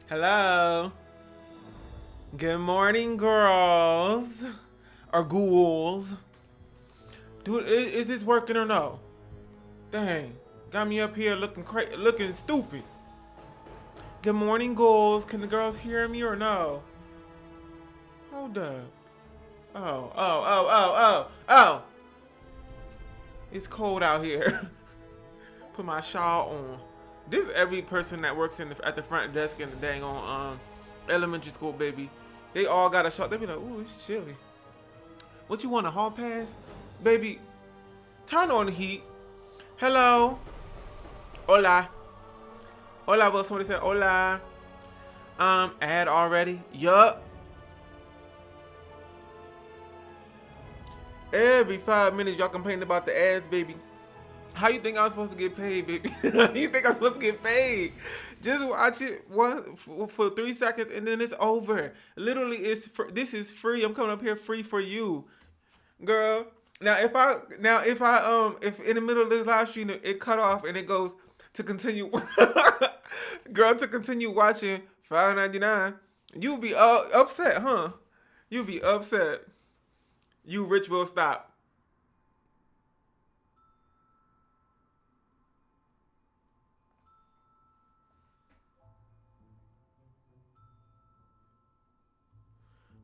Hello. Good morning, girls. Or ghouls. Dude, is this working or no? Dang. Got me up here looking stupid. Good morning, ghouls. Can the girls hear me or no? Hold up. Oh. It's cold out here. Put my shawl on. This is every person that works at the front desk in the dang on elementary school, baby. They all got a shawl. They be like, ooh, it's chilly. What you want, a hall pass? Baby, turn on the heat. Hello. Hola. Hola, well, somebody said hola. Ad already? Yup. Every 5 minutes y'all complain about the ads, baby. How you think I'm supposed to get paid, baby? How you think I'm supposed to get paid? Just watch it for 3 seconds and then it's over. Literally, this is free. I'm coming up here free for you, girl. Now if in the middle of this live stream it cut off and it goes to continue, girl, to continue watching $5.99, you'll be upset, huh? You'll be upset. You rich will stop.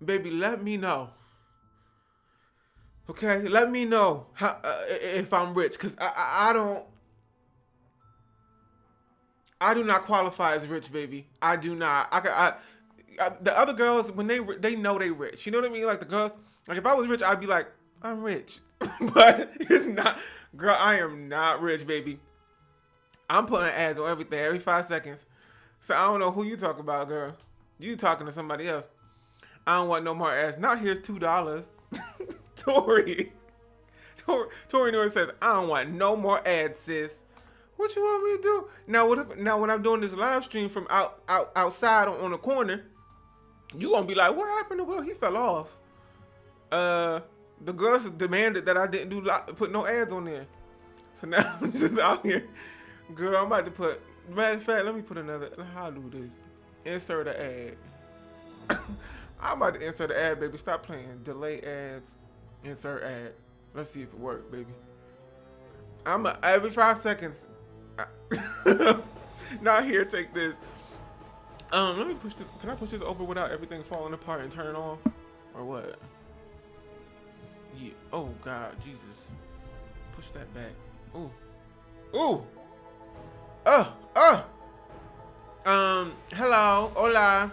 Baby, let me know. Okay, let me know how if I'm rich, cause I do not qualify as rich, baby. I do not. The other girls when they know they rich. You know what I mean? Like the girls, like if I was rich, I'd be like, I'm rich, but it's not, girl. I am not rich, baby. I'm putting ads on everything every 5 seconds. So I don't know who you talk about, girl. You talking to somebody else. I don't want no more ads. Now here's $2. Tori Norris says, I don't want no more ads, sis. What you want me to do? Now when I'm doing this live stream from outside on the corner, you gonna be like, what happened to Will? He fell off. The girls demanded that I didn't put no ads on there. So now I'm just out here. Girl, I'm about to put, matter of fact, let me put another, how do this? Insert an ad. I'm about to insert an ad, baby. Stop playing. Delay ads. Insert ad. Let's see if it works, baby. Every 5 seconds. Not here, take this. Let me push this. Can I push this over without everything falling apart and turn it off? Or what? Yeah. Oh, God. Jesus. Push that back. Ooh. Ooh. Hello. Hola.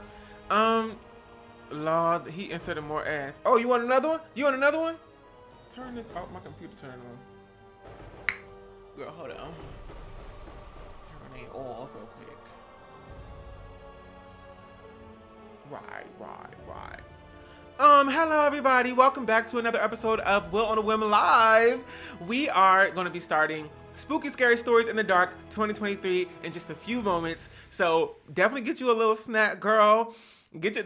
Lord, he inserted more ads. Oh, you want another one? You want another one? Turn this off. My computer turned on. Girl, hold on. Turn it off real quick. Right. Hello everybody. Welcome back to another episode of WillOnAWhim Live. We are going to be starting Spooky Scary Stories in the Dark 2023 in just a few moments. So definitely get you a little snack, girl.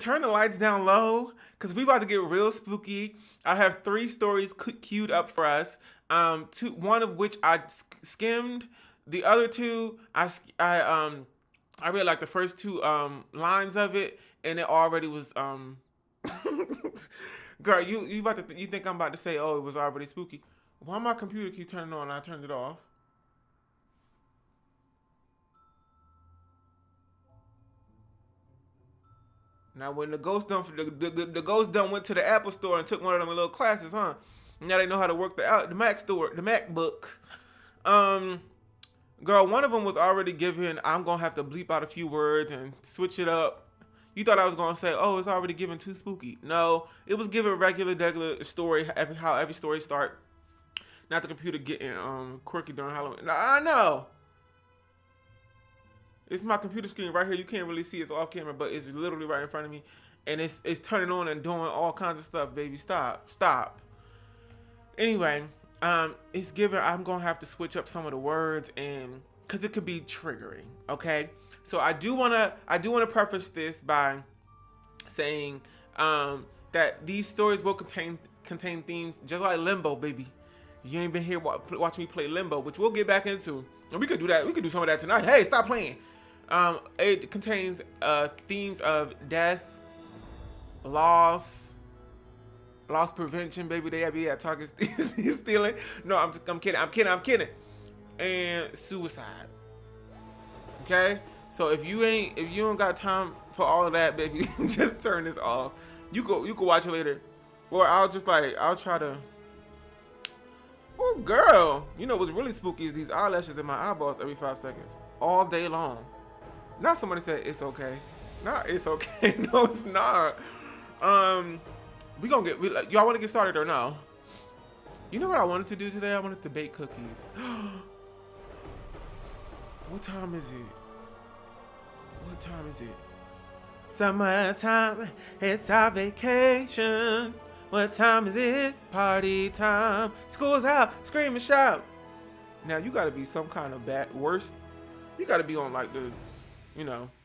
Turn the lights down low, because we about to get real spooky. I have 3 stories queued up for us. One of which I skimmed. The other 2, I read like the first 2 lines of it, and it already was girl, you think I'm about to say, oh, it was already spooky. Why my computer keep turning on and I turned it off? Now, when the ghost done went to the Apple store and took one of them little classes, huh? Now they know how to work the Mac store, the MacBooks. Girl, one of them was already given. I'm gonna have to bleep out a few words and switch it up. You thought I was gonna say, oh, it's already given too spooky. No, it was given regular story. How every story start. Not the computer getting quirky during Halloween. I know. It's my computer screen right here. You can't really see it's off camera, but it's literally right in front of me. And it's turning on and doing all kinds of stuff, baby. Stop. Anyway, it's given. I'm going to have to switch up some of the words because it could be triggering, okay? So I do want to preface this by saying that these stories will contain themes just like Limbo, baby. You ain't been here watching me play Limbo, which we'll get back into. And we could do that. We could do some of that tonight. Hey, stop playing. It contains themes of death, loss, loss prevention. Baby, they be at Target stealing. No, I'm kidding. I'm kidding. And suicide. Okay, so if you don't got time for all of that, baby, just turn this off. You can watch it later, or I'll try to. Oh, girl, you know what's really spooky is these eyelashes in my eyeballs every 5 seconds, all day long. Now somebody said it's okay. Nah, it's okay. No, it's not. We gonna y'all want to get started or no? You know what I wanted to do today? I wanted to bake cookies. What time is it? What time is it? Summertime, it's our vacation. What time is it? Party time. School's out, scream and shout. Now you gotta be some kind of worst. You gotta be on like the,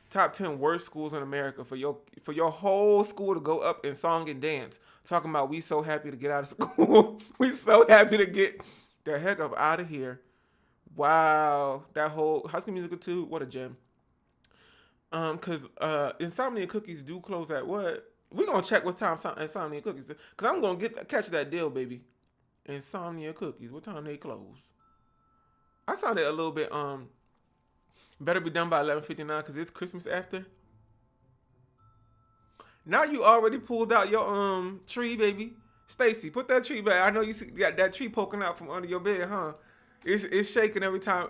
top 10 worst schools in America for your whole school to go up and song and dance, talking about we so happy to get out of school. We so happy to get the heck up out of here. Wow, that whole High School Musical 2, what a gem. Cause Insomnia Cookies do close at what? We gonna check what time Insomnia Cookies, cause I'm gonna catch that deal, baby. Insomnia Cookies, what time they close? I sounded a little bit better be done by 11:59 cause it's Christmas after. Now you already pulled out your tree, baby. Stacy, put that tree back. I know you got that tree poking out from under your bed, huh? It's shaking every time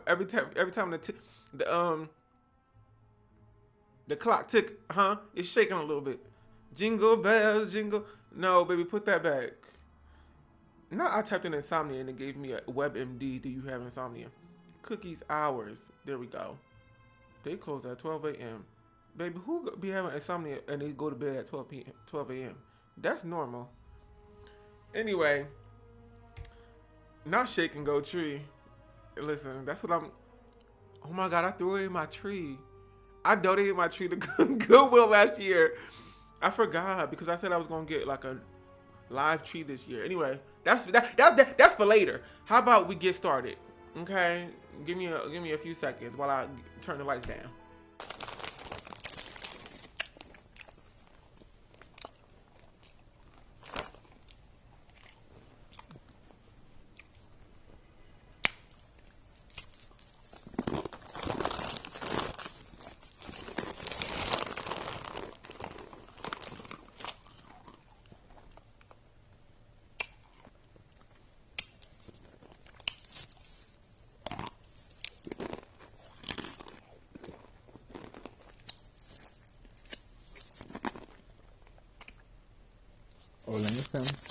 the clock tick, huh? It's shaking a little bit. Jingle bells, jingle. No, baby, put that back. Now I typed in insomnia and it gave me a WebMD. Do you have insomnia? Cookies hours. There we go. They close at 12 a.m. Baby, who be having insomnia and they go to bed at 12 a.m.? That's normal. Anyway, not shake and go tree. Listen, that's what I'm. Oh my God, I threw away my tree. I donated my tree to Goodwill last year. I forgot because I said I was gonna get like a live tree this year. Anyway, that's for later. How about we get started? Okay, give me a few seconds while I turn the lights down. WillOnAWhim.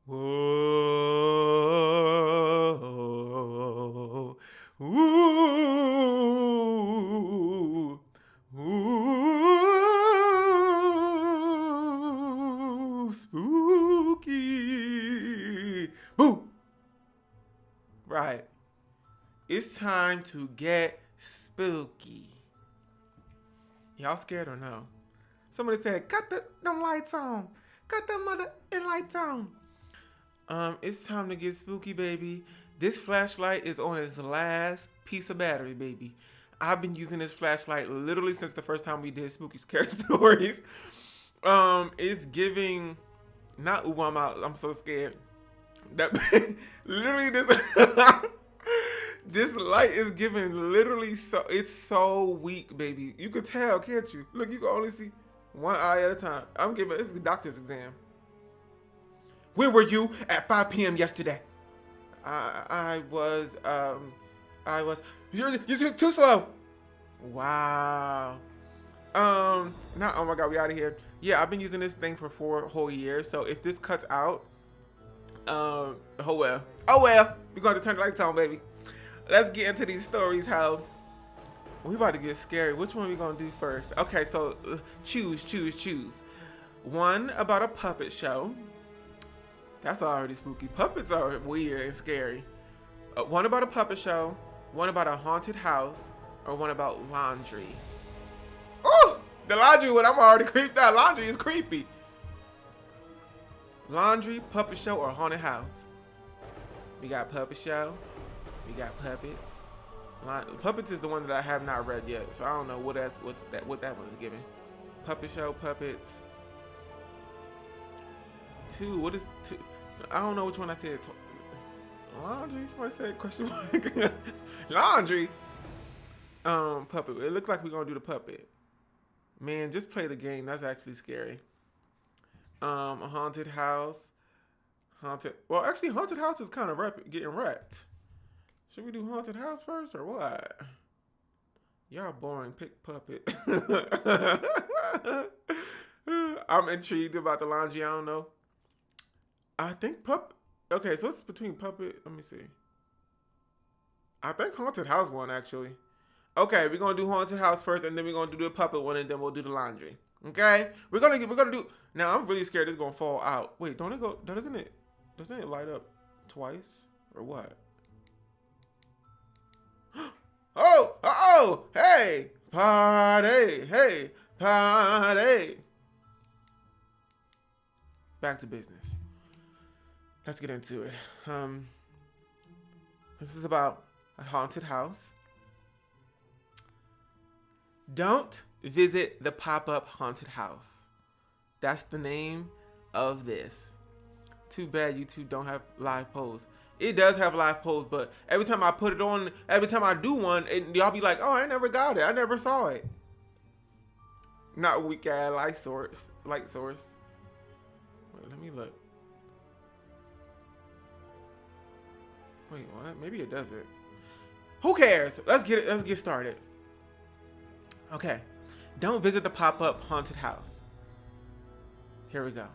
Whoa, ooh, ooh, spooky. Boo. Right. It's time to get spooky. Y'all scared or no? Somebody said, cut them lights on. Cut them mother and lights on. It's time to get spooky, baby. This flashlight is on its last piece of battery, baby. I've been using this flashlight literally since the first time we did spooky scary stories. It's giving, not ooh, I'm so scared. That literally this this light is giving literally so it's so weak, baby. You could tell, can't you? Look, you can only see one eye at a time. I'm giving this is a doctor's exam. Where were you at 5 p.m. yesterday? I was you're too slow. Wow. Not oh my god, we out of here. Yeah, I've been using this thing for 4 whole years. So if this cuts out, oh well. Oh well. We're going to turn the lights on, baby. Let's get into these stories. How we about to get scary. Which one are we gonna do first? Okay, so choose. One about a puppet show. That's already spooky. Puppets are weird and scary. One about a puppet show. One about a haunted house. Or one about laundry. Oh, the laundry one, I'm already creeped out. Laundry is creepy. Laundry, puppet show, or haunted house. We got puppet show. We got puppets. Puppets is the one that I have not read yet, so I don't know what that one's giving. Puppet show, puppets. 2. What is 2? I don't know which one I said. Laundry. Somebody said question mark. Laundry. Puppet. It looks like we're gonna do the puppet. Man, just play the game. That's actually scary. A haunted house. Well, actually, haunted house is kind of getting wrecked. Should we do haunted house first or what? Y'all boring. Pick puppet. I'm intrigued about the laundry. I don't know. I think okay, so it's between puppet. Let me see. I think haunted house one actually. Okay, we're gonna do haunted house first, and then we're gonna do the puppet one, and then we'll do the laundry. Okay, we're gonna do. Now I'm really scared it's gonna fall out. Wait, don't it go? Doesn't it light up twice or what? Oh, hey, party. Back to business. Let's get into it. This is about a haunted house. Don't visit the pop-up haunted house. That's the name of this. Too bad YouTube don't have live polls. It does have live polls, but every time I put it on, every time I do one, y'all be like, oh, I never got it. I never saw it. Not weak ass light source. Wait, let me look. Wait, what? Maybe it doesn't. Who cares? Let's get started. Okay. Don't visit the pop-up haunted house. Here we go.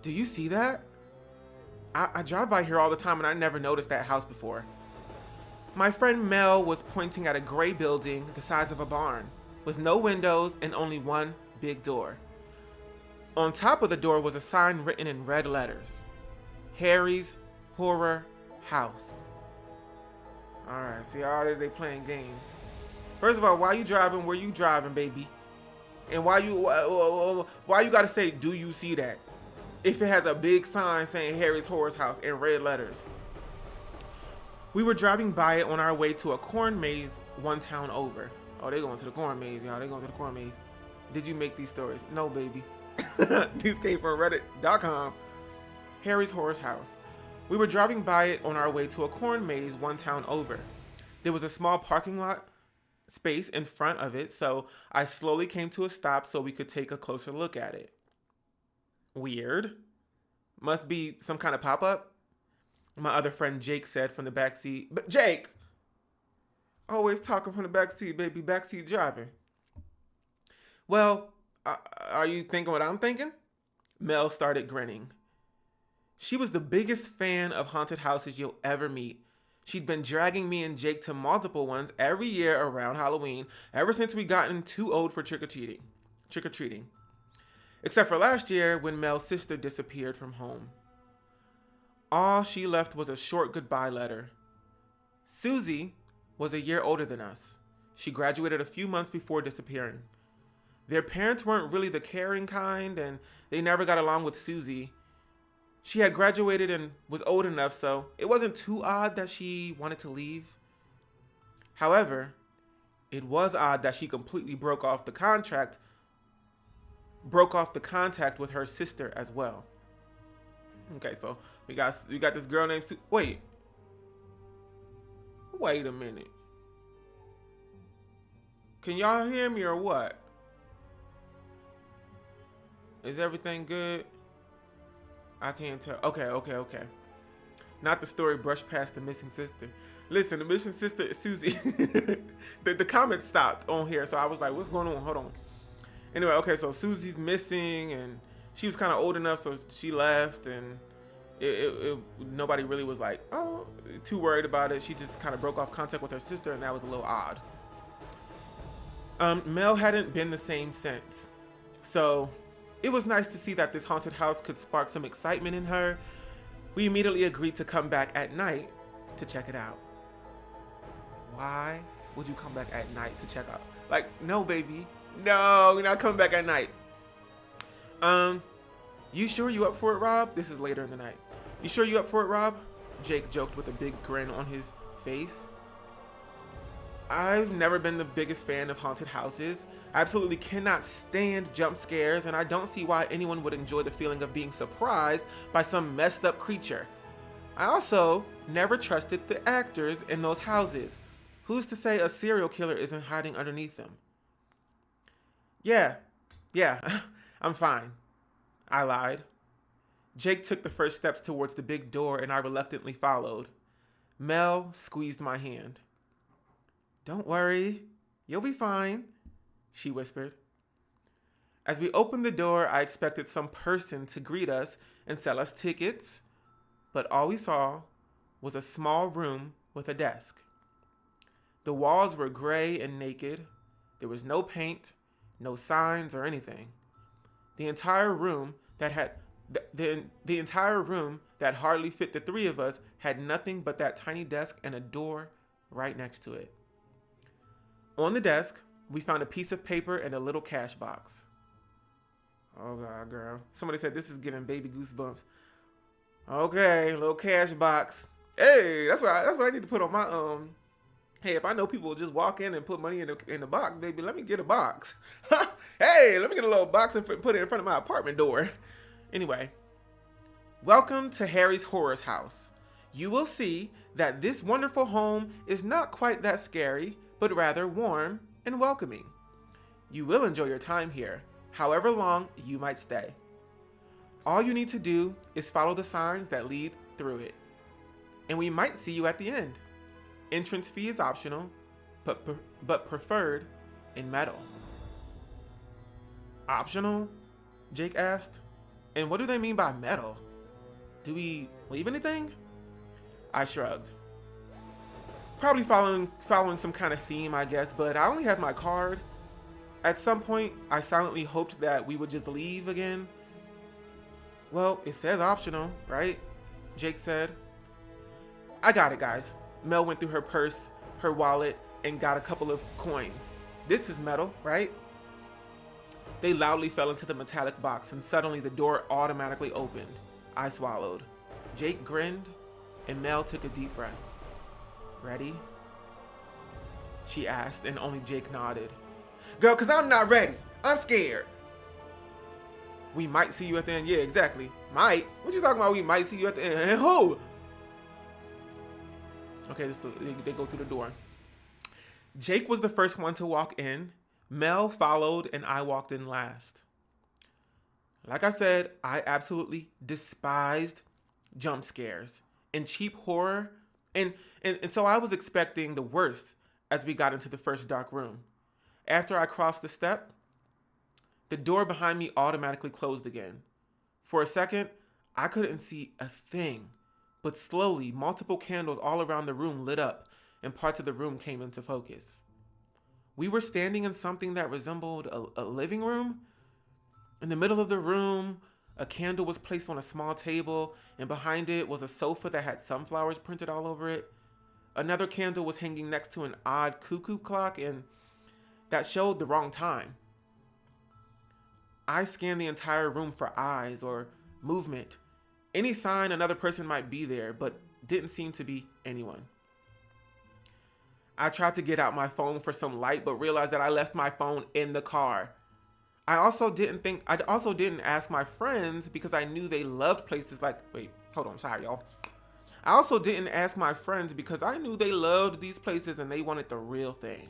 Do you see that? I drive by here all the time and I never noticed that house before. My friend Mel was pointing at a gray building the size of a barn with no windows and only one big door. On top of the door was a sign written in red letters. Harry's Horror House. Alright, see, already they playing games. First of all, why you driving where you driving, baby? And why you gotta say, do you see that? If it has a big sign saying Harry's Horror House in red letters. We were driving by it on our way to a corn maze one town over. Oh, they going to the corn maze, y'all. They going to the corn maze. Did you make these stories? No, baby. These came from reddit.com. Harry's Horror House. We were driving by it on our way to a corn maze one town over. There was a small parking lot space in front of it, so I slowly came to a stop so we could take a closer look at it. Weird. Must be some kind of pop-up, my other friend Jake said from the backseat. But Jake! Always talking from the backseat, baby. Backseat driving. Well, are you thinking what I'm thinking? Mel started grinning. She was the biggest fan of haunted houses you'll ever meet. She'd been dragging me and Jake to multiple ones every year around Halloween, ever since we gotten too old for trick-or-treating. Except for last year when Mel's sister disappeared from home. All she left was a short goodbye letter. Susie was a year older than us. She graduated a few months before disappearing. Their parents weren't really the caring kind, and they never got along with Susie. She had graduated and was old enough, so it wasn't too odd that she wanted to leave. However, it was odd that she completely broke off the contact with her sister as well. Okay, so we got this girl named Wait a minute. Can y'all hear me or what? Is everything good? I can't tell. Okay. Not the story brushed past the missing sister. Listen, the missing sister is Susie. the comments stopped on here, so I was like, what's going on? Hold on. Anyway, okay, so Susie's missing, and she was kind of old enough, so she left, and nobody really was like, oh, too worried about it. She just kind of broke off contact with her sister, and that was a little odd. Mel hadn't been the same since, so it was nice to see that this haunted house could spark some excitement in her. We immediately agreed to come back at night to check it out. Why would you come back at night to check out? Like, no, baby. No, we're not coming back at night. You sure you up for it, Rob? This is later in the night. You sure you up for it, Rob? Jake joked with a big grin on his face. I've never been the biggest fan of haunted houses. I absolutely cannot stand jump scares, and I don't see why anyone would enjoy the feeling of being surprised by some messed up creature. I also never trusted the actors in those houses. Who's to say a serial killer isn't hiding underneath them? Yeah, I'm fine. I lied. Jake took the first steps towards the big door, and I reluctantly followed. Mel squeezed my hand. Don't worry, you'll be fine, she whispered. As we opened the door, I expected some person to greet us and sell us tickets, but all we saw was a small room with a desk. The walls were gray and naked. There was no paint, no signs or anything. The entire room that hardly fit the three of us had nothing but that tiny desk and a door right next to it. On the desk, we found a piece of paper and a little cash box. Oh God, girl. Somebody said this is giving baby goosebumps. Okay, little cash box. Hey, that's what I need to put on my Hey, if I know people will just walk in and put money in the box, baby, let me get a box. Hey, let me get a little box and put it in front of my apartment door. Anyway, welcome to Harry's Horrors house. You will see that this wonderful home is not quite that scary, but rather warm and welcoming. You will enjoy your time here, however long you might stay. All you need to do is follow the signs that lead through it, and we might see you at the end. Entrance fee is optional, but preferred in metal. Optional? Jake asked. And what do they mean by metal? Do we leave anything? I shrugged. Probably following some kind of theme, I guess, but I only have my card. At some point, I silently hoped that we would just leave again. Well, it says optional, right? Jake said. I got it, guys. Mel went through her purse, her wallet, and got a couple of coins. This is metal, right? They loudly fell into the metallic box, and suddenly the door automatically opened. I swallowed. Jake grinned, and Mel took a deep breath. Ready? She asked, and only Jake nodded. Girl, because I'm not ready. I'm scared. We might see you at the end. Yeah, exactly. Might? What you talking about? We might see you at the end. And who? Okay, they go through the door. Jake was the first one to walk in. Mel followed, and I walked in last. Like I said, I absolutely despised jump scares and cheap horror. And so I was expecting the worst as we got into the first dark room. After I crossed the step, the door behind me automatically closed again. For a second, I couldn't see a thing, but slowly, multiple candles all around the room lit up, and parts of the room came into focus. We were standing in something that resembled a living room. In the middle of the room, a candle was placed on a small table, and behind it was a sofa that had sunflowers printed all over it. Another candle was hanging next to an odd cuckoo clock, and that showed the wrong time. I scanned the entire room for eyes or movement, any sign another person might be there, but didn't seem to be anyone. I tried to get out my phone for some light, but realized that I left my phone in the car. I also didn't ask my friends because I knew they loved places like, wait, hold on, sorry, y'all. I also didn't ask my friends because I knew they loved these places and they wanted the real thing.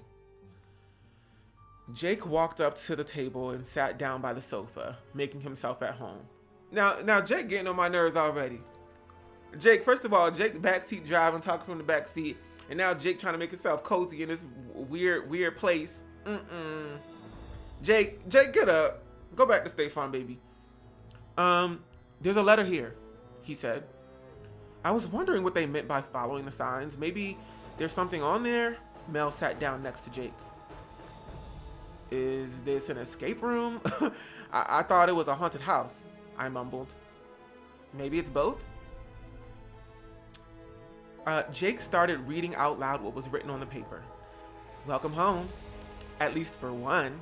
Jake walked up to the table and sat down by the sofa, making himself at home. Now Jake getting on my nerves already. Jake, first of all, Jake backseat driving, talking from the backseat, and now Jake trying to make himself cozy in this weird place. Jake, get up. Go back to State Farm, baby. There's a letter here, he said. I was wondering what they meant by following the signs. Maybe there's something on there. Mel sat down next to Jake. Is this an escape room? I thought it was a haunted house, I mumbled. Maybe it's both? Jake started reading out loud what was written on the paper. Welcome home, at least for 1.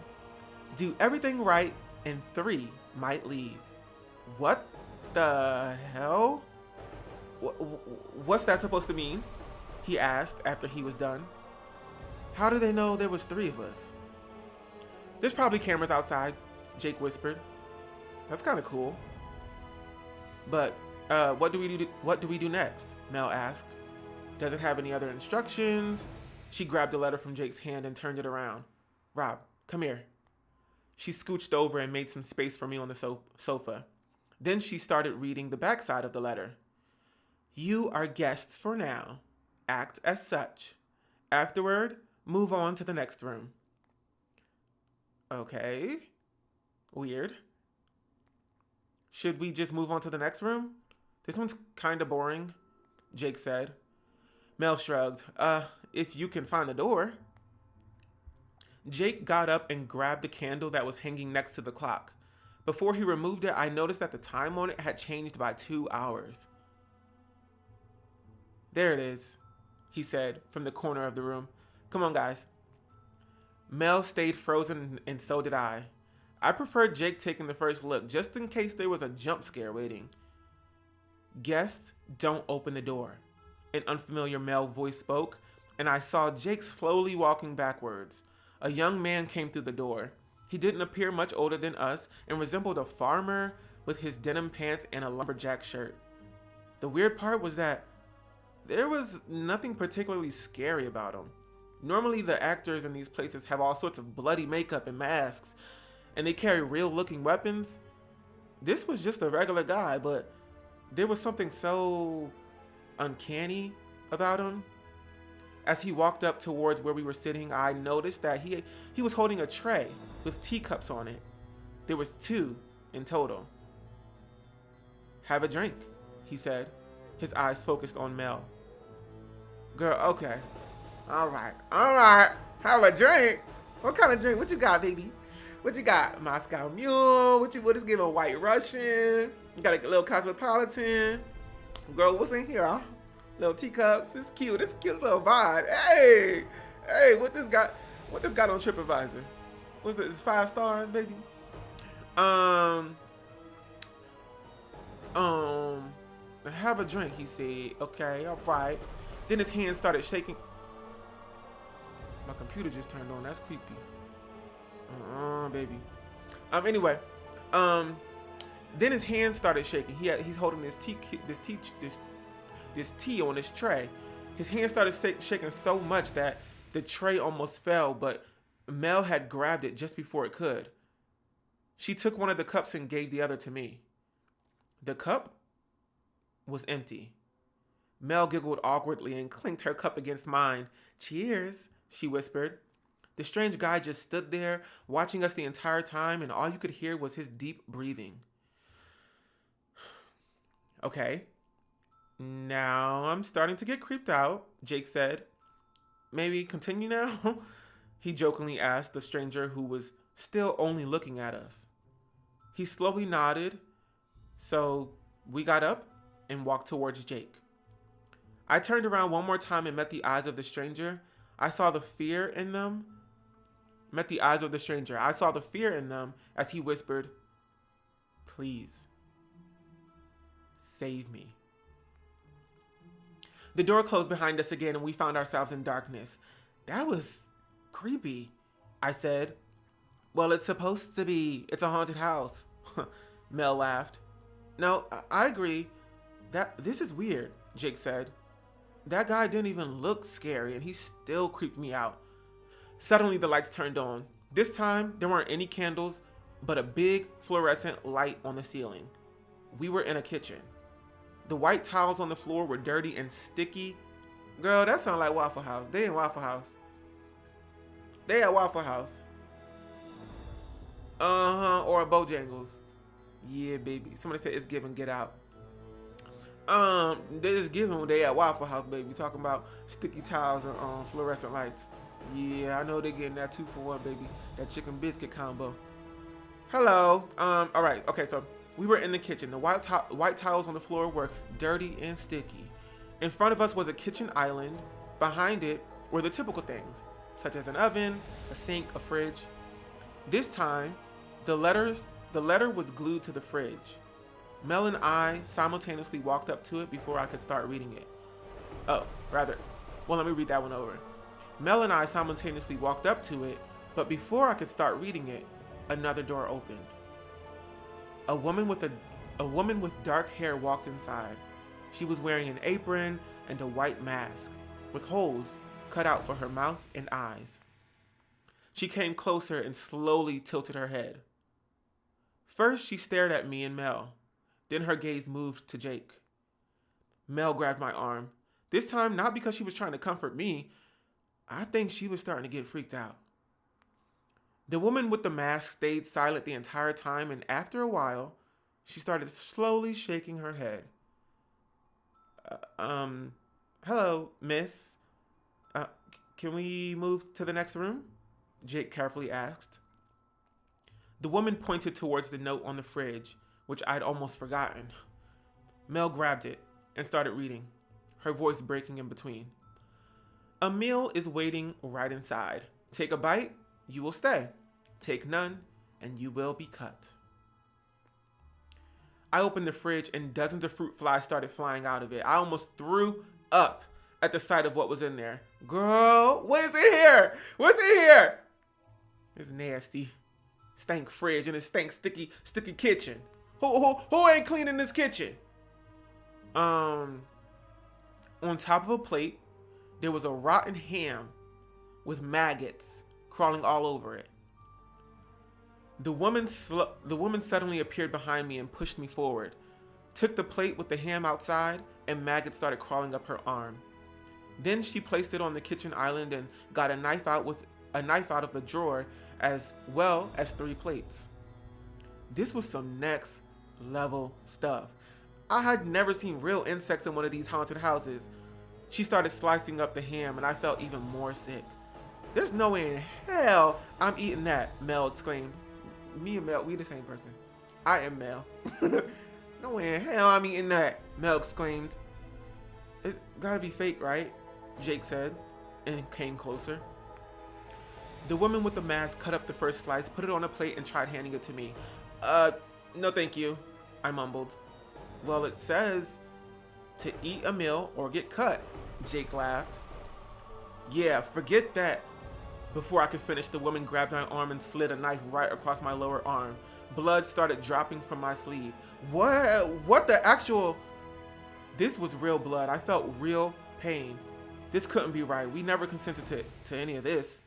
Do everything right, and 3 might leave. What the hell? What's that supposed to mean? He asked after he was done. How do they know there was 3 of us? There's probably cameras outside, Jake whispered. That's kind of cool. But what do we do next? Mel asked. Does it have any other instructions? She grabbed the letter from Jake's hand and turned it around. Rob, come here. She scooched over and made some space for me on the sofa. Then she started reading the backside of the letter. You are guests for now. Act as such. Afterward, move on to the next room. Okay. Weird. Should we just move on to the next room? This one's kind of boring, Jake said. Mel shrugged. If you can find the door. Jake got up and grabbed the candle that was hanging next to the clock. Before he removed it, I noticed that the time on it had changed by 2 hours. There it is, he said from the corner of the room. Come on, guys. Mel stayed frozen, and so did I. I preferred Jake taking the first look, just in case there was a jump scare waiting. Guests, don't open the door. An unfamiliar male voice spoke, and I saw Jake slowly walking backwards. A young man came through the door. He didn't appear much older than us and resembled a farmer with his denim pants and a lumberjack shirt. The weird part was that there was nothing particularly scary about him. Normally the actors in these places have all sorts of bloody makeup and masks, and they carry real-looking weapons. This was just a regular guy, but there was something so uncanny about him. As he walked up towards where we were sitting, I noticed that he was holding a tray with teacups on it. There was 2 in total. Have a drink, he said, his eyes focused on Mel. Girl, okay. All right. Have a drink? What kind of drink? What you got, baby? What you got? Moscow Mule? What is giving? White Russian? You got a little Cosmopolitan? Girl, what's in here? Huh? Little teacups. It's cute. It's a cute little vibe. Hey, what this got on TripAdvisor? What's this? 5 stars, baby. Have a drink, he said. Okay, all right. Then his hand started shaking. My computer just turned on. That's creepy. Baby. Anyway, then his hand started shaking. He's holding this tea on his tray. His hand started shaking so much that the tray almost fell, but Mel had grabbed it just before it could. She took one of the cups and gave the other to me. The cup was empty. Mel giggled awkwardly and clinked her cup against mine. Cheers, she whispered. The strange guy just stood there, watching us the entire time, and all you could hear was his deep breathing. Okay. Now I'm starting to get creeped out, Jake said. Maybe continue now? He jokingly asked the stranger who was still only looking at us. He slowly nodded, so we got up and walked towards Jake. I turned around one more time and met the eyes of the stranger. I saw the fear in them. I saw the fear in them as he whispered, "Please, save me." The door closed behind us again and we found ourselves in darkness. That was creepy, I said. Well, it's supposed to be. It's a haunted house. Mel laughed. No, I agree. This is weird, Jake said. That guy didn't even look scary, and he still creeped me out. Suddenly, the lights turned on. This time, there weren't any candles, but a big fluorescent light on the ceiling. We were in a kitchen. The white tiles on the floor were dirty and sticky. Girl, that sounds like Waffle House. They in Waffle House. They at Waffle House. Or a Bojangles. Yeah, baby. Somebody said it's giving Get Out. They just giving when they at Waffle House, baby. Talking about sticky tiles and fluorescent lights. Yeah, I know they getting that 2-for-1, baby. That chicken biscuit combo. Hello. All right. Okay, so we were in the kitchen. The white tiles on the floor were dirty and sticky. In front of us was a kitchen island. Behind it were the typical things, such as an oven, a sink, a fridge. This time, the letter was glued to the fridge. Mel and I simultaneously walked up to it before I could start reading it. Let me read that one over. Mel and I simultaneously walked up to it, but before I could start reading it, another door opened. A woman with dark hair walked inside. She was wearing an apron and a white mask, with holes cut out for her mouth and eyes. She came closer and slowly tilted her head. First, she stared at me and Mel. Then her gaze moved to Jake. Mel grabbed my arm. This time, not because she was trying to comfort me. I think she was starting to get freaked out. The woman with the mask stayed silent the entire time, and after a while, she started slowly shaking her head. Hello, miss. Can we move to the next room? Jake carefully asked. The woman pointed towards the note on the fridge, which I'd almost forgotten. Mel grabbed it and started reading, her voice breaking in between. A meal is waiting right inside. Take a bite, you will stay. Take none, and you will be cut. I opened the fridge and dozens of fruit flies started flying out of it. I almost threw up at the sight of what was in there. Girl, what is in here? What's in here? It's nasty. Stank fridge and a stank sticky kitchen. Who ain't cleaning this kitchen? On top of a plate, there was a rotten ham with maggots crawling all over it. The woman suddenly appeared behind me and pushed me forward, took the plate with the ham outside, and maggots started crawling up her arm. Then she placed it on the kitchen island and got a knife out of the drawer, as well as 3 plates. This was some next level stuff. I had never seen real insects in one of these haunted houses. She started slicing up the ham and I felt even more sick. There's no way in hell I'm eating that, Mel exclaimed. Me and Mel, we the same person. I am Mel. No way in hell I'm eating that, Mel exclaimed. It's gotta be fake, right? Jake said, and came closer. The woman with the mask cut up the first slice, put it on a plate, and tried handing it to me. No thank you, I mumbled. Well, it says to eat a meal or get cut, Jake laughed. Yeah, forget that. Before I could finish, the woman grabbed my arm and slid a knife right across my lower arm. Blood started dropping from my sleeve. What the actual? This was real blood. I felt real pain. This couldn't be right. We never consented to any of this.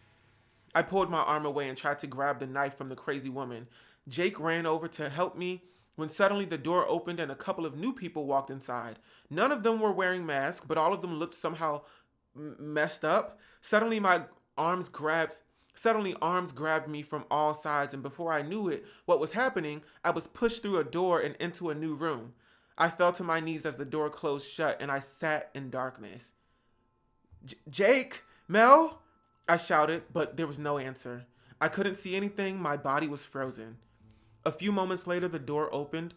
I pulled my arm away and tried to grab the knife from the crazy woman. Jake ran over to help me when suddenly the door opened and a couple of new people walked inside. None of them were wearing masks, but all of them looked somehow messed up. Suddenly arms grabbed me from all sides, and before I knew it, what was happening, I was pushed through a door and into a new room. I fell to my knees as the door closed shut, and I sat in darkness. Jake? Mel? I shouted, but there was no answer. I couldn't see anything. My body was frozen. A few moments later, the door opened.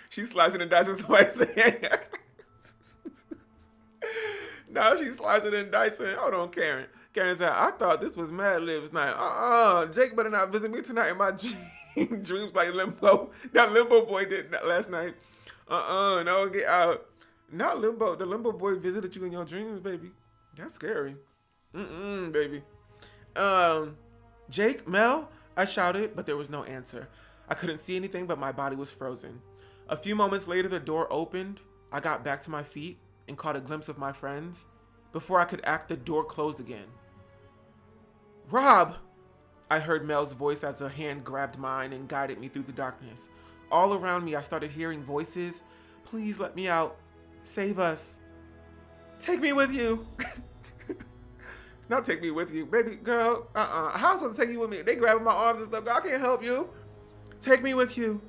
She's slicing and dicing somebody's hand. Now she's slicing and dicing. Hold on, Karen. Karen said, I thought this was Mad Lib's night. Jake better not visit me tonight in my dreams like Limbo. That Limbo boy did last night. No, get out. Not limbo. The limbo boy visited you in your dreams, baby. That's scary. Baby. Jake, Mel, I shouted, but there was no answer. I couldn't see anything, but my body was frozen. A few moments later, the door opened. I got back to my feet and caught a glimpse of my friends. Before I could act, the door closed again. Rob! I heard Mel's voice as a hand grabbed mine and guided me through the darkness. All around me, I started hearing voices. Please let me out. Save us. Take me with you. Not take me with you. Baby girl, How am I supposed to take you with me? They grabbing my arms and stuff. Girl, I can't help you. Take me with you.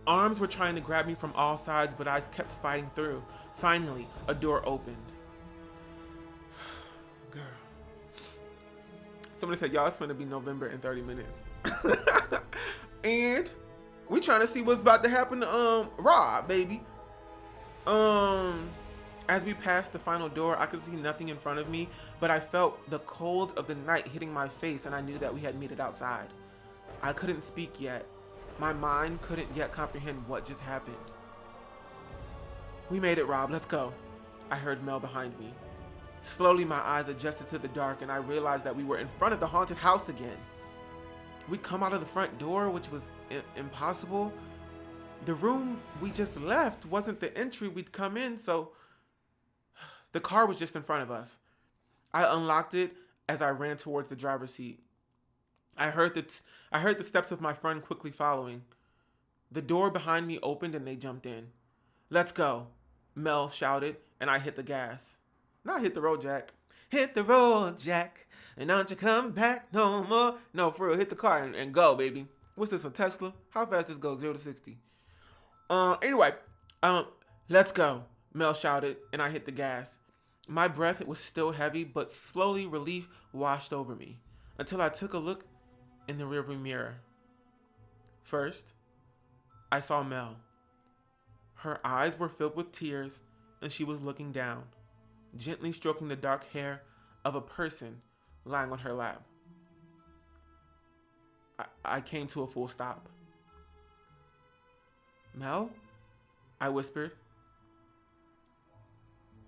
Arms were trying to grab me from all sides, but I kept fighting through. Finally, a door opened. Girl. Somebody said, y'all, it's going to be November in 30 minutes. And we trying to see what's about to happen to Rob, baby. As we passed the final door, I could see nothing in front of me, but I felt the cold of the night hitting my face, and I knew that we had made it outside. I couldn't speak yet. My mind couldn't yet comprehend what just happened. We made it, Rob. Let's go. I heard Mel behind me. Slowly, my eyes adjusted to the dark, and I realized that we were in front of the haunted house again. We'd come out of the front door, which was impossible. The room we just left wasn't the entry we'd come in, so the car was just in front of us. I unlocked it as I ran towards the driver's seat. I heard the steps of my friend quickly following. The door behind me opened and they jumped in. Let's go, Mel shouted, and I hit the gas. Not hit the road, Jack. Hit the road, Jack, and don't you come back no more. No, for real, hit the car and go, baby. What's this, a Tesla? How fast does this go, 0 to 60? Anyway, let's go, Mel shouted, and I hit the gas. My breath was still heavy, but slowly relief washed over me until I took a look in the rearview mirror. First, I saw Mel. Her eyes were filled with tears, and she was looking down, gently stroking the dark hair of a person lying on her lap. I came to a full stop. Mel? I whispered.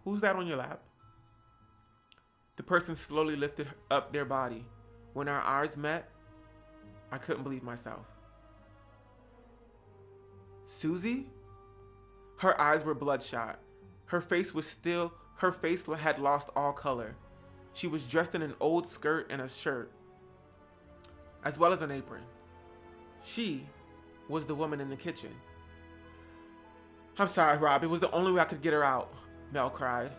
Who's that on your lap? The person slowly lifted up their body. When our eyes met, I couldn't believe myself. Susie? Her eyes were bloodshot. Her face had lost all color. She was dressed in an old skirt and a shirt, as well as an apron. She was the woman in the kitchen. I'm sorry, Rob. It was the only way I could get her out, Mel cried.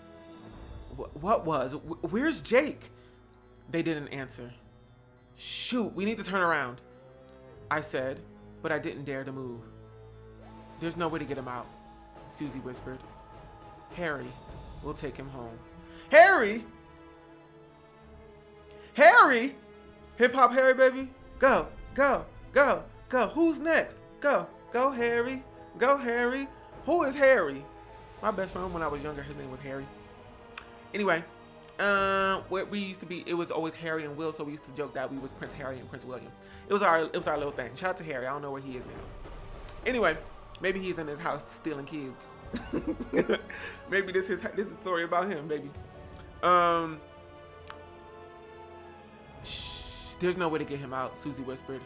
What was? Where's Jake? They didn't answer. Shoot, we need to turn around, I said, but I didn't dare to move. There's no way to get him out, Susie whispered. Harry will take him home. Harry? Harry? Hip hop Harry, baby. Go, go, go, go. Who's next? Go, go, Harry. Go, Harry. Who is Harry? My best friend when I was younger, his name was Harry. Anyway, where we used to be, it was always Harry and Will, so we used to joke that we was Prince Harry and Prince William. It was our little thing. Shout out to Harry. I don't know where he is now. Anyway, maybe he's in his house stealing kids. Maybe this is the story about him, baby. Shh, there's no way to get him out, Susie whispered.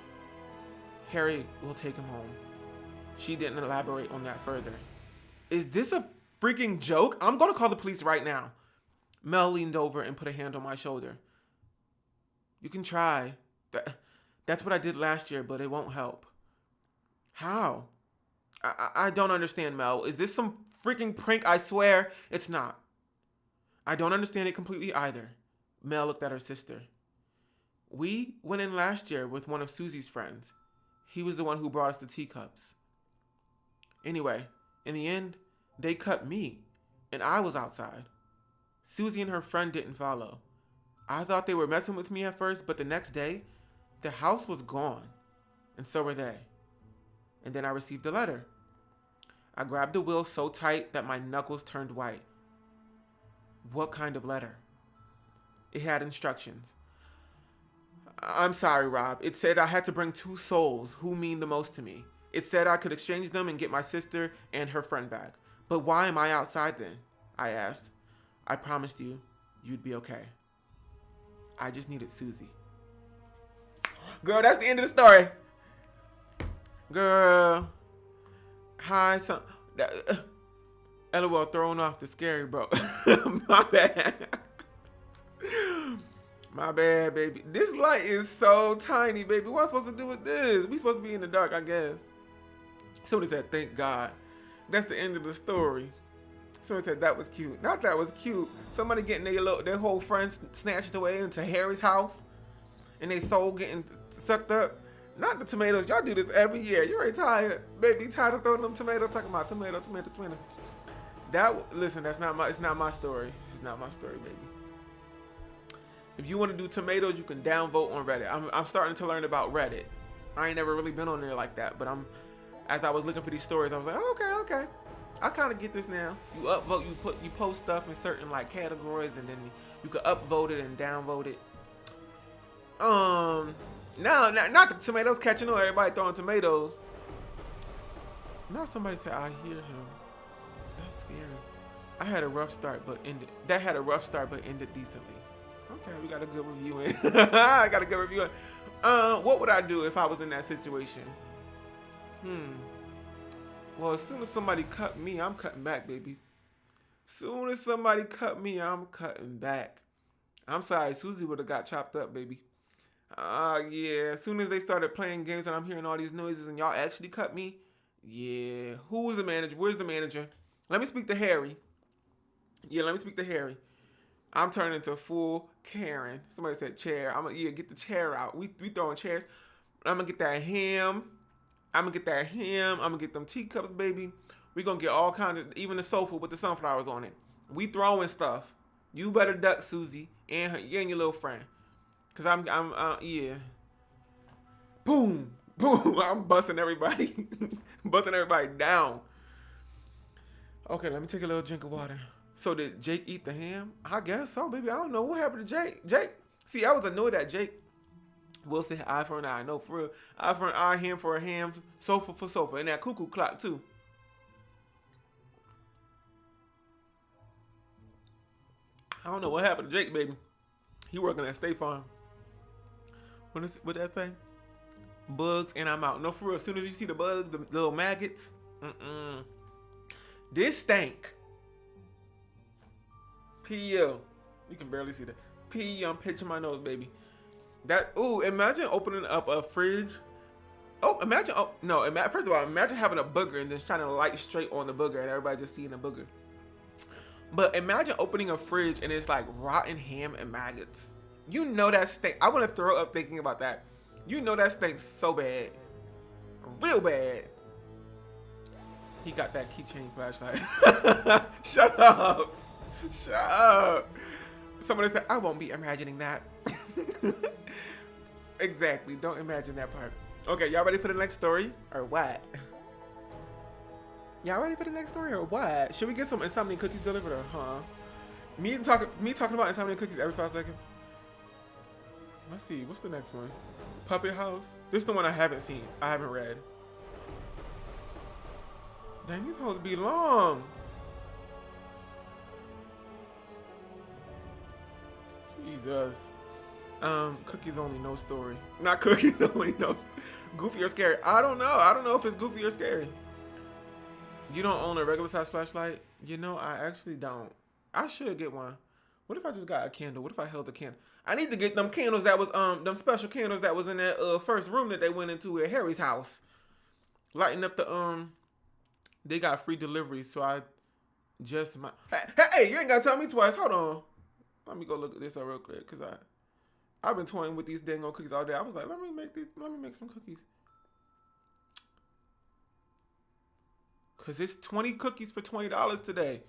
Harry will take him home. She didn't elaborate on that further. Is this a freaking joke? I'm gonna call the police right now. Mel leaned over and put a hand on my shoulder. You can try. That's what I did last year, but it won't help. How? I don't understand, Mel. Is this some freaking prank? I swear it's not. I don't understand it completely either. Mel looked at her sister. We went in last year with one of Susie's friends. He was the one who brought us the teacups. Anyway, in the end, they cut me, and I was outside. Susie and her friend didn't follow. I thought they were messing with me at first, but the next day, the house was gone, and so were they. And then I received a letter. I grabbed the will so tight that my knuckles turned white. What kind of letter? It had instructions. I'm sorry, Rob. It said I had to bring 2 souls who mean the most to me. It said I could exchange them and get my sister and her friend back. But why am I outside then? I asked. I promised you you'd be okay. I just needed Susie. Girl, that's the end of the story. Girl. Hi, son. LOL, throwing off the scary, bro. My bad. My bad, baby. This light is so tiny, baby. What am I supposed to do with this? We supposed to be in the dark, I guess. Somebody said, thank God. That's the end of the story. Somebody said that was cute. Not that was cute. Somebody getting their whole friends snatched away into Harry's house. And their soul getting sucked up. Not the tomatoes. Y'all do this every year. You're already tired. Baby, tired of throwing them tomatoes. Talking about tomato. Listen, it's not my story. It's not my story, baby. If you want to do tomatoes, you can downvote on Reddit. I'm starting to learn about Reddit. I ain't never really been on there like that, but as I was looking for these stories, I was like, oh, okay. I kind of get this now. You upvote, you post stuff in certain like categories, and then you can upvote it and downvote it. No, not the tomatoes catching on. Everybody throwing tomatoes. Now somebody said, I hear him. That's scary. I had a rough start, but ended decently. Okay, we got a good review in. I got a good review in. What would I do if I was in that situation? Well, as soon as somebody cut me, I'm cutting back, baby. Soon as somebody cut me, I'm cutting back. I'm sorry, Susie would have got chopped up, baby. Yeah, as soon as they started playing games and I'm hearing all these noises and y'all actually cut me, yeah. Who's the manager? Where's the manager? Let me speak to Harry. Yeah, let me speak to Harry. I'm turning into full Karen. Somebody said chair. Get the chair out. We throwing chairs. I'm gonna get that ham. I'm gonna get them teacups, baby. We gonna get all kinds of, even the sofa with the sunflowers on it. We throwing stuff. You better duck, Susie, and your little friend. Cause yeah. Boom, boom. I'm busting everybody, busting everybody down. Okay, let me take a little drink of water. So did Jake eat the ham? I guess so, baby. I don't know what happened to Jake. See, I was annoyed at Jake. We'll say eye for an eye. No, for real. Eye for an eye, ham for a ham, sofa for sofa. And that cuckoo clock, too. I don't know what happened to Jake, baby. He working at State Farm. What that say? Bugs and I'm out. No, for real. As soon as you see the bugs, the little maggots. This stank. P.U. You can barely see that. P.U. I'm pitching my nose, baby. Imagine opening up a fridge. First of all, imagine having a booger and then trying to light straight on the booger and everybody just seeing the booger. But imagine opening a fridge and it's like rotten ham and maggots. You know that stink. I want to throw up thinking about that. You know that stinks so bad. Real bad. He got that keychain flashlight. Shut up. Shut up. Somebody said, I won't be imagining that. Exactly. Don't imagine that part. Okay, y'all ready for the next story? Or what? Y'all ready for the next story or what? Should we get some insomnia cookies delivered or huh? Me talking about insomnia cookies every 5 seconds? Let's see. What's the next one? Puppet House. This is the one I haven't seen. I haven't read. Dang, these hoes be long. Jesus. Cookies only, no story. Not cookies only, no. Goofy or scary? I don't know. I don't know if it's goofy or scary. You don't own a regular size flashlight? You know, I actually don't. I should get one. What if I just got a candle? What if I held a candle? I need to get them candles that was them special candles that was in that first room that they went into at Harry's house. Lighting up the they got free delivery, so I just hey, you ain't gotta tell me twice. Hold on. Let me go look at this up real quick, cause I've been toying with these dang old cookies all day. I was like, let me make some cookies. Cause it's 20 cookies for $20 today.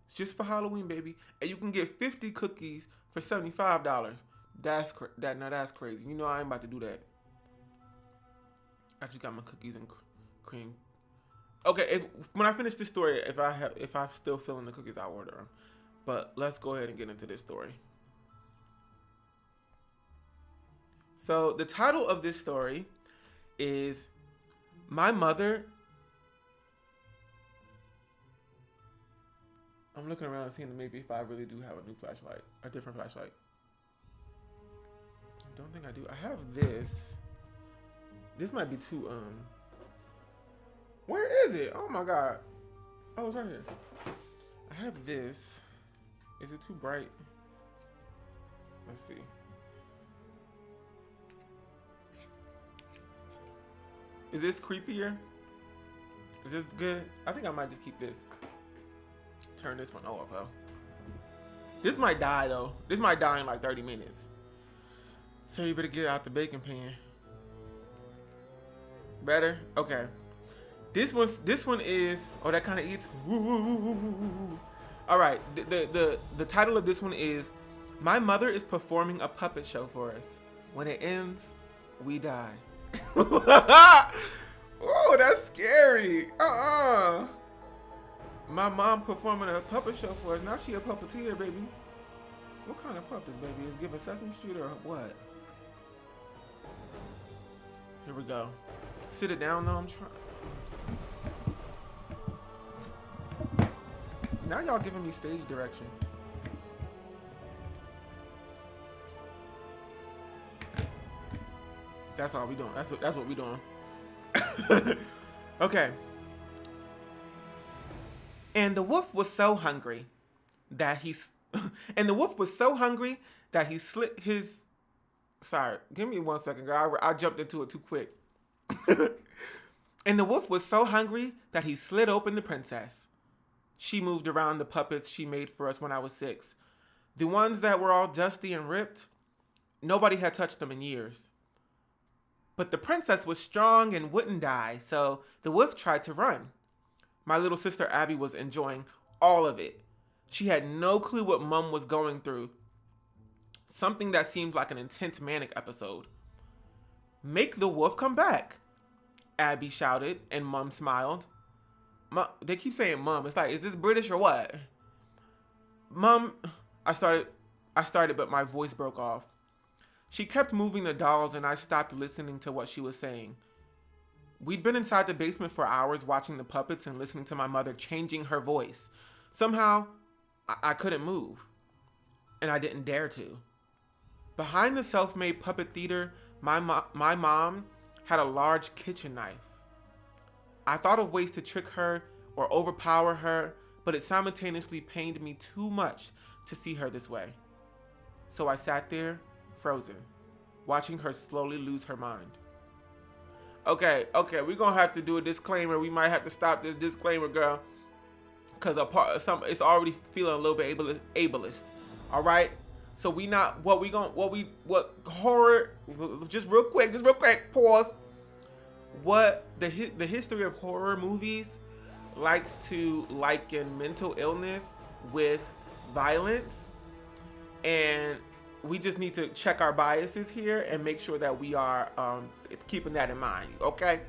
It's just for Halloween, baby. And you can get 50 cookies for $75. That's crazy. You know I ain't about to do that. I just got my cookies and cream. Okay, when I finish this story, if I'm still feeling the cookies, I'll order them. But let's go ahead and get into this story. So the title of this story is My mother, I'm looking around and seeing maybe if I really do have a new flashlight, a different flashlight. I don't think I do. I have this. This might be too, where is it? Oh my God. Oh, it's right here. I have this. Is it too bright? Let's see. Is this creepier? Is this good? I think I might just keep this. Turn this one off, though. This might die, though. This might die in like 30 minutes. So you better get out the baking pan. Better? Okay. This one is, oh, that kind of eats. All right. The title of this one is, My Mother is Performing a Puppet Show for Us. When it ends, we die. Oh, that's scary. My mom performing a puppet show for us. Now she a puppeteer, baby. What kind of puppets, baby? Is Give a Sesame Street or what? Here we go. Sit it down, though. I'm trying. Now y'all giving me stage direction. That's all we doing. That's what we doing. Okay. And the wolf was so hungry that he slit his. Sorry, give me 1 second, girl. I jumped into it too quick. And the wolf was so hungry that he slit open the princess. She moved around the puppets she made for us when I was 6. The ones that were all dusty and ripped, nobody had touched them in years. But the princess was strong and wouldn't die, so the wolf tried to run. My little sister Abby was enjoying all of it. She had no clue what Mum was going through. Something that seemed like an intense manic episode. Make the wolf come back, Abby shouted, and Mum smiled. They keep saying Mum. It's like, is this British or what? Mum, I started, but my voice broke off. She kept moving the dolls and I stopped listening to what she was saying. We'd been inside the basement for hours watching the puppets and listening to my mother changing her voice. Somehow, I couldn't move. And I didn't dare to. Behind the self-made puppet theater, my mom had a large kitchen knife. I thought of ways to trick her or overpower her, but it simultaneously pained me too much to see her this way. So I sat there, frozen, watching her slowly lose her mind. Okay, we're gonna have to do a disclaimer. We might have to stop this disclaimer, girl, because it's already feeling a little bit ableist. All right, so what horror? Just real quick, pause. What the history of horror movies likes to liken mental illness with violence, and we just need to check our biases here and make sure that we are keeping that in mind, okay?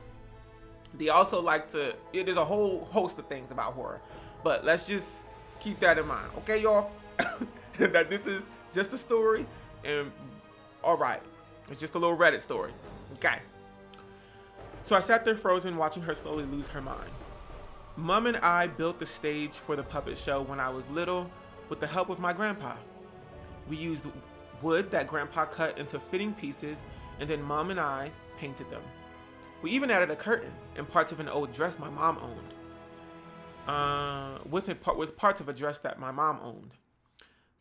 They also like to, there's a whole host of things about horror, but let's just keep that in mind, okay, y'all? That this is just a story, and all right, it's just a little Reddit story, okay? So I sat there frozen, watching her slowly lose her mind. Mom and I built the stage for the puppet show when I was little with the help of my grandpa. We used wood that Grandpa cut into fitting pieces, and then Mom and I painted them. We even added a curtain and parts of an old dress my mom owned. With parts of a dress that my mom owned.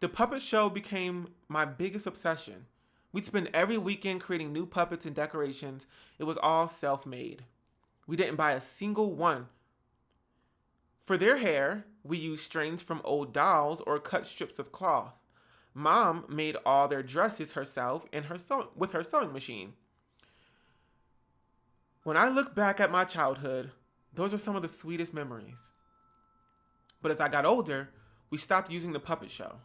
The puppet show became my biggest obsession. We'd spend every weekend creating new puppets and decorations. It was all self-made. We didn't buy a single one. For their hair, we used strings from old dolls or cut strips of cloth. Mom made all their dresses herself and with her sewing machine. When I look back at my childhood, those are some of the sweetest memories. But as I got older, we stopped using the puppet show.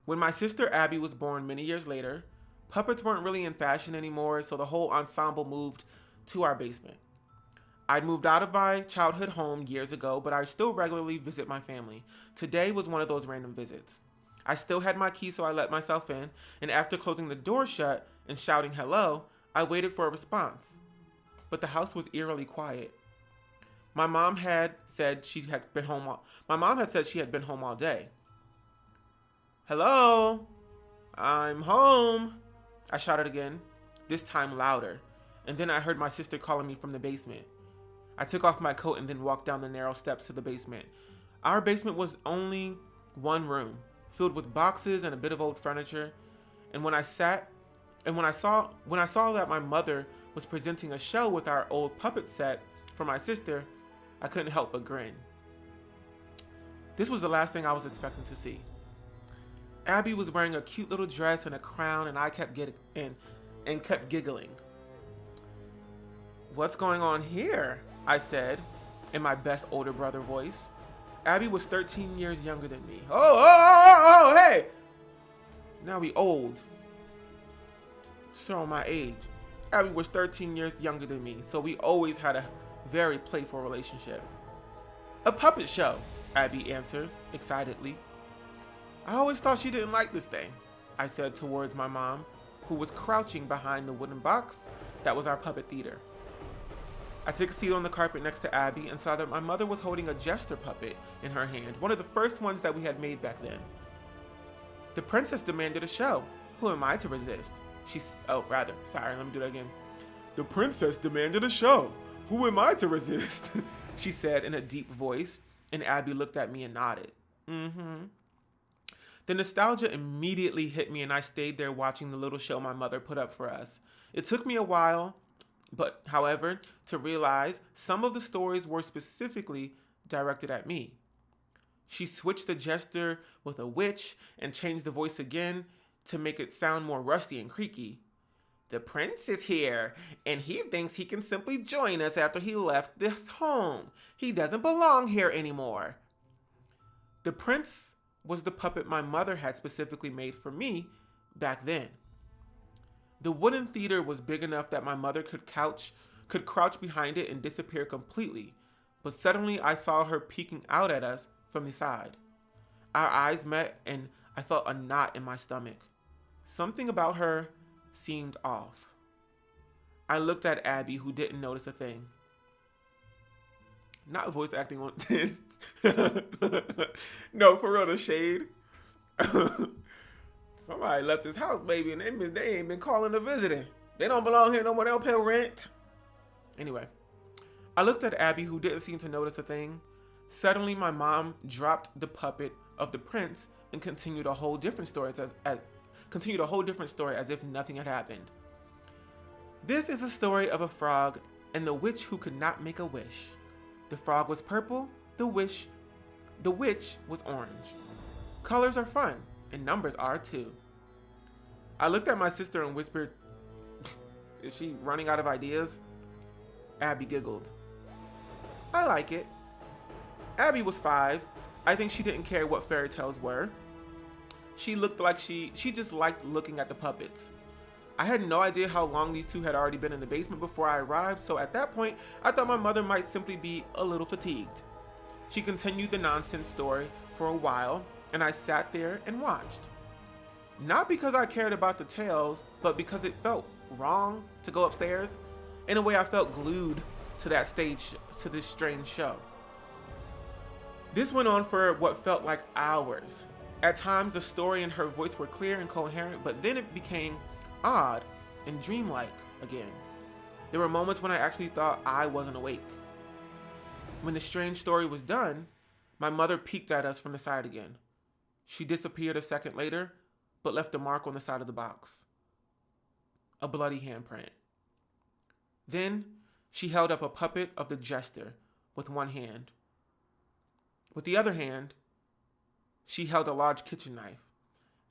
When my sister Abby was born many years later, puppets weren't really in fashion anymore, so the whole ensemble moved to our basement. I'd moved out of my childhood home years ago, but I still regularly visit my family. Today was one of those random visits. I still had my key, so I let myself in, and after closing the door shut and shouting hello, I waited for a response. but the house was eerily quiet. My mom had said she had been home all day. Hello? I'm home, I shouted again, this time louder, and then I heard my sister calling me from the basement. I took off my coat and then walked down the narrow steps to the basement. Our basement was only one room, filled with boxes and a bit of old furniture, and when I saw that my mother was presenting a show with our old puppet set for my sister, I couldn't help but grin. This was the last thing I was expecting to see. Abby was wearing a cute little dress and a crown, and I kept giggling. What's going on here? I said, in my best older brother voice. Abby was 13 years younger than me. Oh, hey! Now we old. Showing my age. Abby was 13 years younger than me, so we always had a very playful relationship. A puppet show, Abby answered, excitedly. I always thought she didn't like this thing, I said towards my mom, who was crouching behind the wooden box that was our puppet theater. I took a seat on the carpet next to Abby and saw that my mother was holding a jester puppet in her hand, one of the first ones that we had made back then. The princess demanded a show. Who am I to resist? Let me do that again. The princess demanded a show. Who am I to resist? She said in a deep voice, and Abby looked at me and nodded. The nostalgia immediately hit me, and I stayed there watching the little show my mother put up for us. It took me a while, however, to realize some of the stories were specifically directed at me. She switched the jester with a witch and changed the voice again to make it sound more rusty and creaky. The prince is here, and he thinks he can simply join us after he left this home. He doesn't belong here anymore. The prince was the puppet my mother had specifically made for me back then. The wooden theater was big enough that my mother could crouch behind it and disappear completely, but suddenly I saw her peeking out at us from the side. Our eyes met, and I felt a knot in my stomach. Something about her seemed off. I looked at Abby, who didn't notice a thing. Not voice acting on 10. No, for real, the shade. Somebody left this house, baby, and they ain't been calling or visiting. They don't belong here no more. They don't pay rent. Anyway, I looked at Abby, who didn't seem to notice a thing. Suddenly, my mom dropped the puppet of the prince and continued a whole different story as if nothing had happened. This is a story of a frog and the witch who could not make a wish. The frog was purple, the witch was orange. Colors are fun, and numbers are too. I looked at my sister and whispered, is she running out of ideas? Abby giggled. I like it. Abby was 5. I think she didn't care what fairy tales were. She looked like she just liked looking at the puppets. I had no idea how long these two had already been in the basement before I arrived, so at that point, I thought my mother might simply be a little fatigued. She continued the nonsense story for a while, and I sat there and watched. Not because I cared about the tales, but because it felt wrong to go upstairs. In a way, I felt glued to this strange show. This went on for what felt like hours. At times, the story and her voice were clear and coherent, but then it became odd and dreamlike again. There were moments when I actually thought I wasn't awake. When the strange story was done, my mother peeked at us from the side again. She disappeared a second later, but left a mark on the side of the box. A bloody handprint. Then, she held up a puppet of the jester with one hand. With the other hand, she held a large kitchen knife,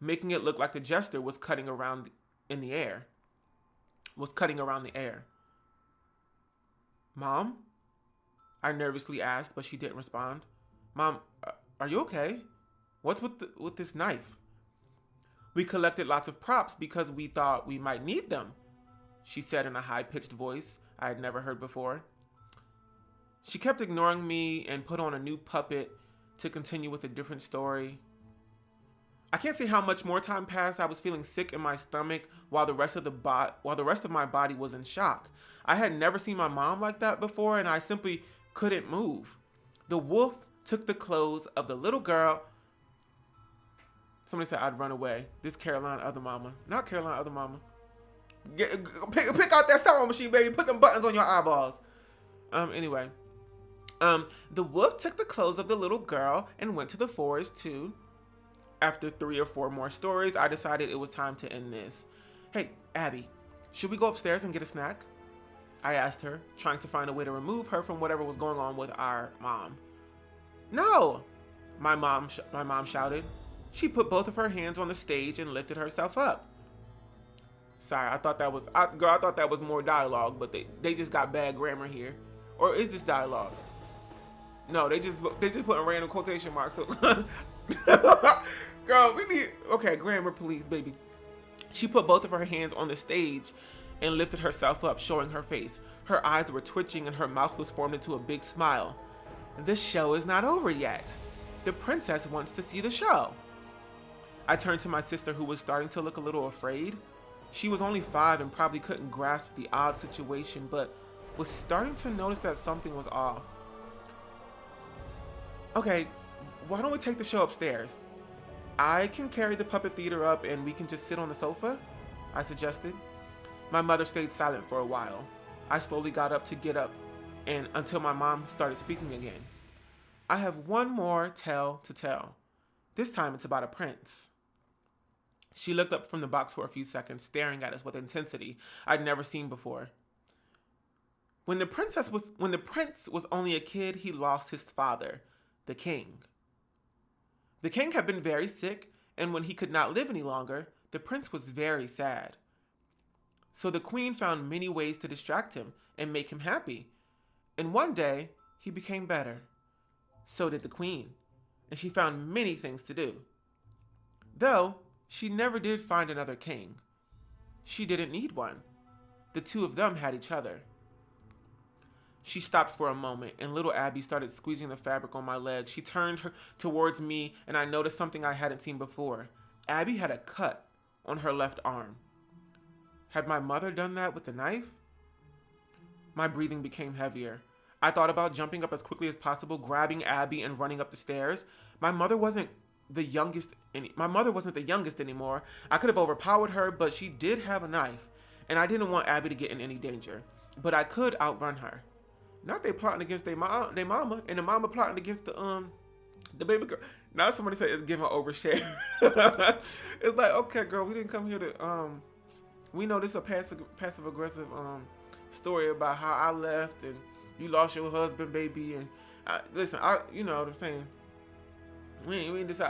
making it look like the jester was cutting around the air. Mom? I nervously asked, but she didn't respond. Mom, are you okay? What's with this knife? We collected lots of props because we thought we might need them, she said in a high-pitched voice I had never heard before. She kept ignoring me and put on a new puppet to continue with a different story. I can't say how much more time passed. I was feeling sick in my stomach while the rest of my body was in shock. I had never seen my mom like that before, and I simply couldn't move. The wolf took the clothes of the little girl. Somebody said I'd run away. This Caroline Other Mama. Not Caroline Other Mama. Pick out that sewing machine, baby. Put them buttons on your eyeballs. Anyway. The wolf took the clothes of the little girl and went to the forest too. After 3 or 4 more stories, I decided it was time to end this. Hey, Abby, should we go upstairs and get a snack? I asked her, trying to find a way to remove her from whatever was going on with our mom. No, my mom shouted. She put both of her hands on the stage and lifted herself up. Sorry, I thought that was more dialogue, but they just got bad grammar here. Or is this dialogue? No, they just put in random quotation marks. So girl, we need grammar police, baby. She put both of her hands on the stage and lifted herself up, showing her face. Her eyes were twitching and her mouth was formed into a big smile. The show is not over yet. The princess wants to see the show. I turned to my sister, who was starting to look a little afraid. She was only 5 and probably couldn't grasp the odd situation, but was starting to notice that something was off. Okay, why don't we take the show upstairs? I can carry the puppet theater up and we can just sit on the sofa, I suggested. My mother stayed silent for a while. I slowly got up to get up and until my mom started speaking again. I have one more tale to tell. This time it's about a prince. She looked up from the box for a few seconds, staring at us with intensity I'd never seen before. When the prince was only a kid, he lost his father, the king. The king had been very sick, and when he could not live any longer, the prince was very sad. So the queen found many ways to distract him and make him happy. And one day, he became better. So did the queen, and she found many things to do. Though, she never did find another king. She didn't need one. The two of them had each other. She stopped for a moment, and little Abby started squeezing the fabric on my leg. She turned her towards me, and I noticed something I hadn't seen before. Abby had a cut on her left arm. Had my mother done that with a knife? My breathing became heavier. I thought about jumping up as quickly as possible, grabbing Abby and running up the stairs. My mother wasn't the youngest anymore. I could have overpowered her, but she did have a knife, and I didn't want Abby to get in any danger. But I could outrun her. Not they plotting against their mama, and the mama plotting against the baby girl. Now somebody said it's giving overshare. It's like, okay, girl, we didn't come here to we know this is a passive aggressive story about how I left and you lost your husband, baby, and listen, you know what I'm saying. We ain't this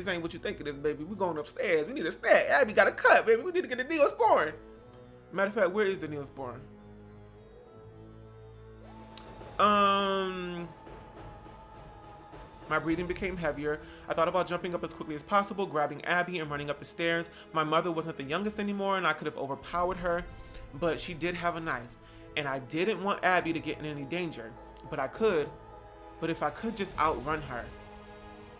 ain't what you think it is, baby. We going upstairs. We need a snack. Abby got a cut, baby. We need to get the Neosporin. Matter of fact, where is the Neosporin? My breathing became heavier. I thought about jumping up as quickly as possible, grabbing Abby and running up the stairs. My mother wasn't the youngest anymore, and I could have overpowered her, but she did have a knife, and I didn't want Abby to get in any danger. But if I could just outrun her.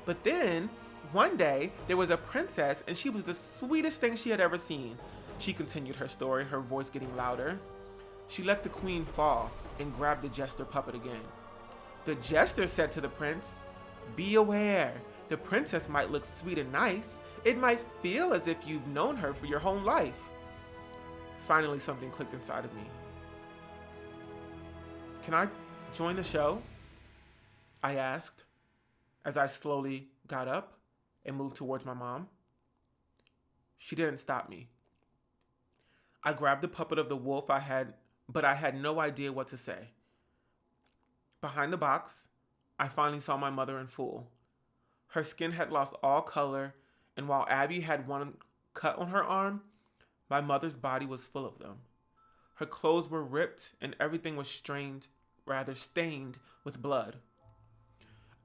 But then, one day, there was a princess, and she was the sweetest thing she had ever seen. She continued her story, her voice getting louder. She let the queen fall and grabbed the jester puppet again. The jester said to the prince, "Be aware, the princess might look sweet and nice. It might feel as if you've known her for your whole life." Finally, something clicked inside of me. "Can I join the show?" I asked as I slowly got up and moved towards my mom. She didn't stop me. I grabbed the puppet of the wolf but I had no idea what to say. Behind the box, I finally saw my mother in full. Her skin had lost all color, and while Abby had one cut on her arm, my mother's body was full of them. Her clothes were ripped, and everything was stained with blood.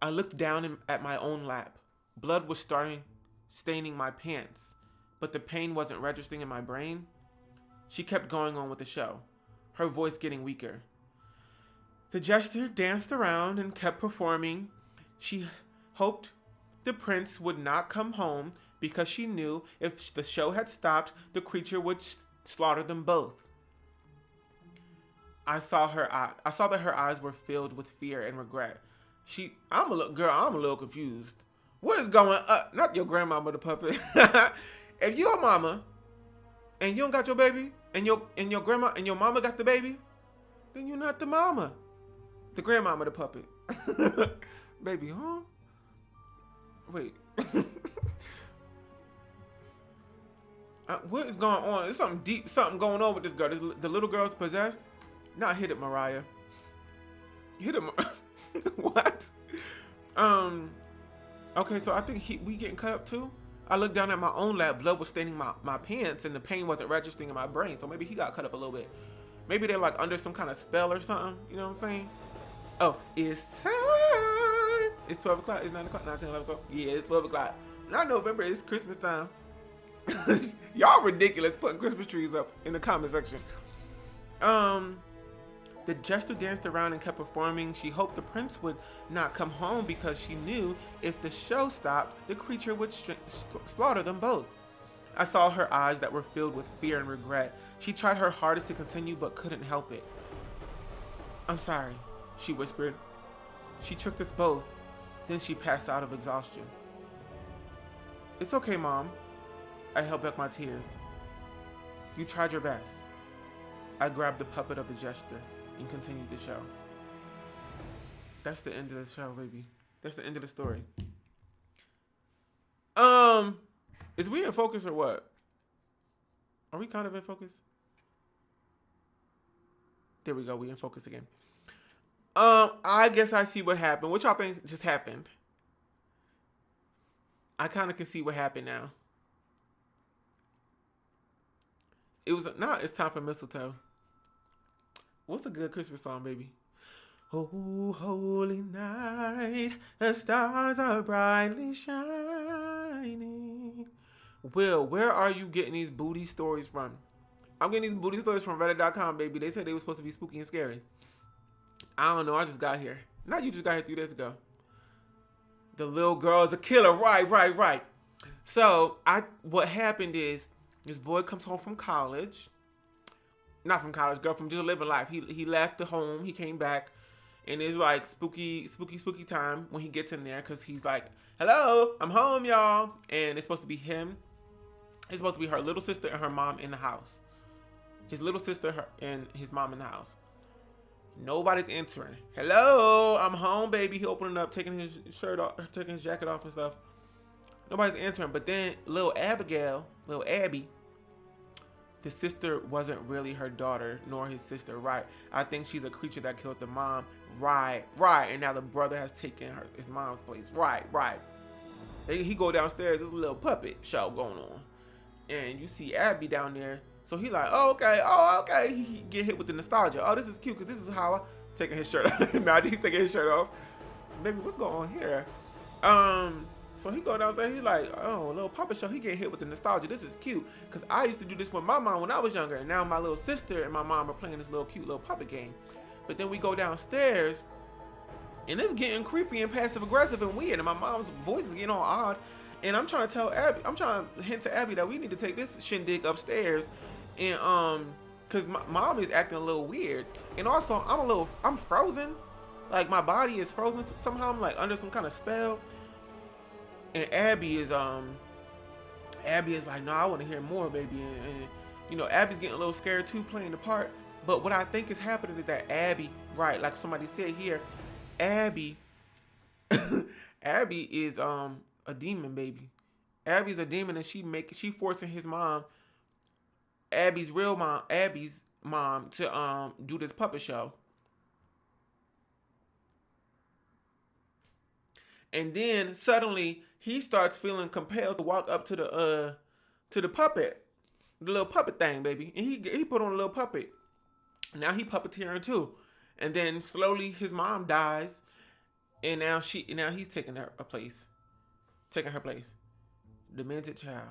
I looked down at my own lap. Blood was staining my pants, but the pain wasn't registering in my brain. She kept going on with the show, her voice getting weaker. The jester danced around and kept performing. The the prince would not come home because she knew if the show had stopped, the creature would slaughter them both. I saw that her eyes were filled with fear and regret. I'm a little confused. What is going up? Not your grandmama, the puppet. If you're a mama and you don't got your baby, and your grandma and your mama got the baby, then you're not the mama. The grandmama, the puppet. Baby, huh? Wait. What is going on? There's something deep, something going on with this girl. The little girl's possessed? Nah, hit it, Mariah. Hit it, what? Okay, so I think we getting cut up too? I looked down at my own lap. Blood was staining my pants, and the pain wasn't registering in my brain. So maybe he got cut up a little bit. Maybe they're like under some kind of spell or something. You know what I'm saying? Oh, it's time. It's 12 o'clock. It's 9 o'clock. 9, 10, 11, 12. Yeah, it's 12 o'clock. Not November. It's Christmas time. Y'all ridiculous putting Christmas trees up in the comment section. The jester danced around and kept performing. She hoped the prince would not come home because she knew if the show stopped, the creature would slaughter them both. I saw her eyes that were filled with fear and regret. She tried her hardest to continue but couldn't help it. I'm sorry, she whispered. She tricked us both. Then she passed out of exhaustion. It's okay, Mom. I held back my tears. You tried your best. I grabbed the puppet of the jester and continued the show. That's the end of the show, baby. That's the end of the story. Is we in focus or what? Are we kind of in focus? There we go. We in focus again. I guess I see what happened. What y'all think just happened? I kind of can see what happened now. It's time for mistletoe. What's a good Christmas song, baby? Oh, holy night, the stars are brightly shining. Will, where are you getting these booty stories from? I'm getting these booty stories from Reddit.com, baby. They said they were supposed to be spooky and scary. I don't know. I just got here. Not you just got here 3 days ago. The little girl is a killer. Right. So, what happened is, this boy comes home from college. Not from college, girl, from just living life. He left the home. He came back. And it's like spooky time when he gets in there. Because he's like, hello, I'm home, y'all. And it's supposed to be him. It's supposed to be her little sister and her mom in the house. His little sister and his mom in the house. Nobody's entering. Hello, I'm home, baby. He opening up, taking his shirt off, taking his jacket off and stuff. Nobody's entering. But then little Abby, the sister wasn't really her daughter, nor his sister, right? I think she's a creature that killed the mom, right. And now the brother has taken his mom's place, right. He go downstairs, there's a little puppet show going on. And you see Abby down there. So he like, oh, okay. He get hit with the nostalgia. Oh, this is cute, because this is how I... Taking his shirt off. Now he's taking his shirt off. Baby, what's going on here? So he go downstairs, he like, oh, a little puppet show. He get hit with the nostalgia. This is cute. Because I used to do this with my mom when I was younger. And now my little sister and my mom are playing this little cute little puppet game. But then we go downstairs, and it's getting creepy and passive aggressive and weird. And my mom's voice is getting all odd. And I'm trying to tell Abby, I'm trying to hint to Abby that we need to take this shindig upstairs. And because my mom is acting a little weird. And also I'm frozen. Like my body is frozen somehow. I'm like under some kind of spell. And Abby is like, no, I want to hear more, baby. And you know, Abby's getting a little scared too, playing the part. But what I think is happening is that Abby, right, like somebody said here, Abby is a demon, baby. Abby's a demon, and she forcing his mom, Abby's mom, to do this puppet show. And then suddenly he starts feeling compelled to walk up to the puppet, the little puppet thing, baby. And he put on a little puppet. Now he puppeteering too. And then slowly his mom dies, and now he's taking her place. Demented child.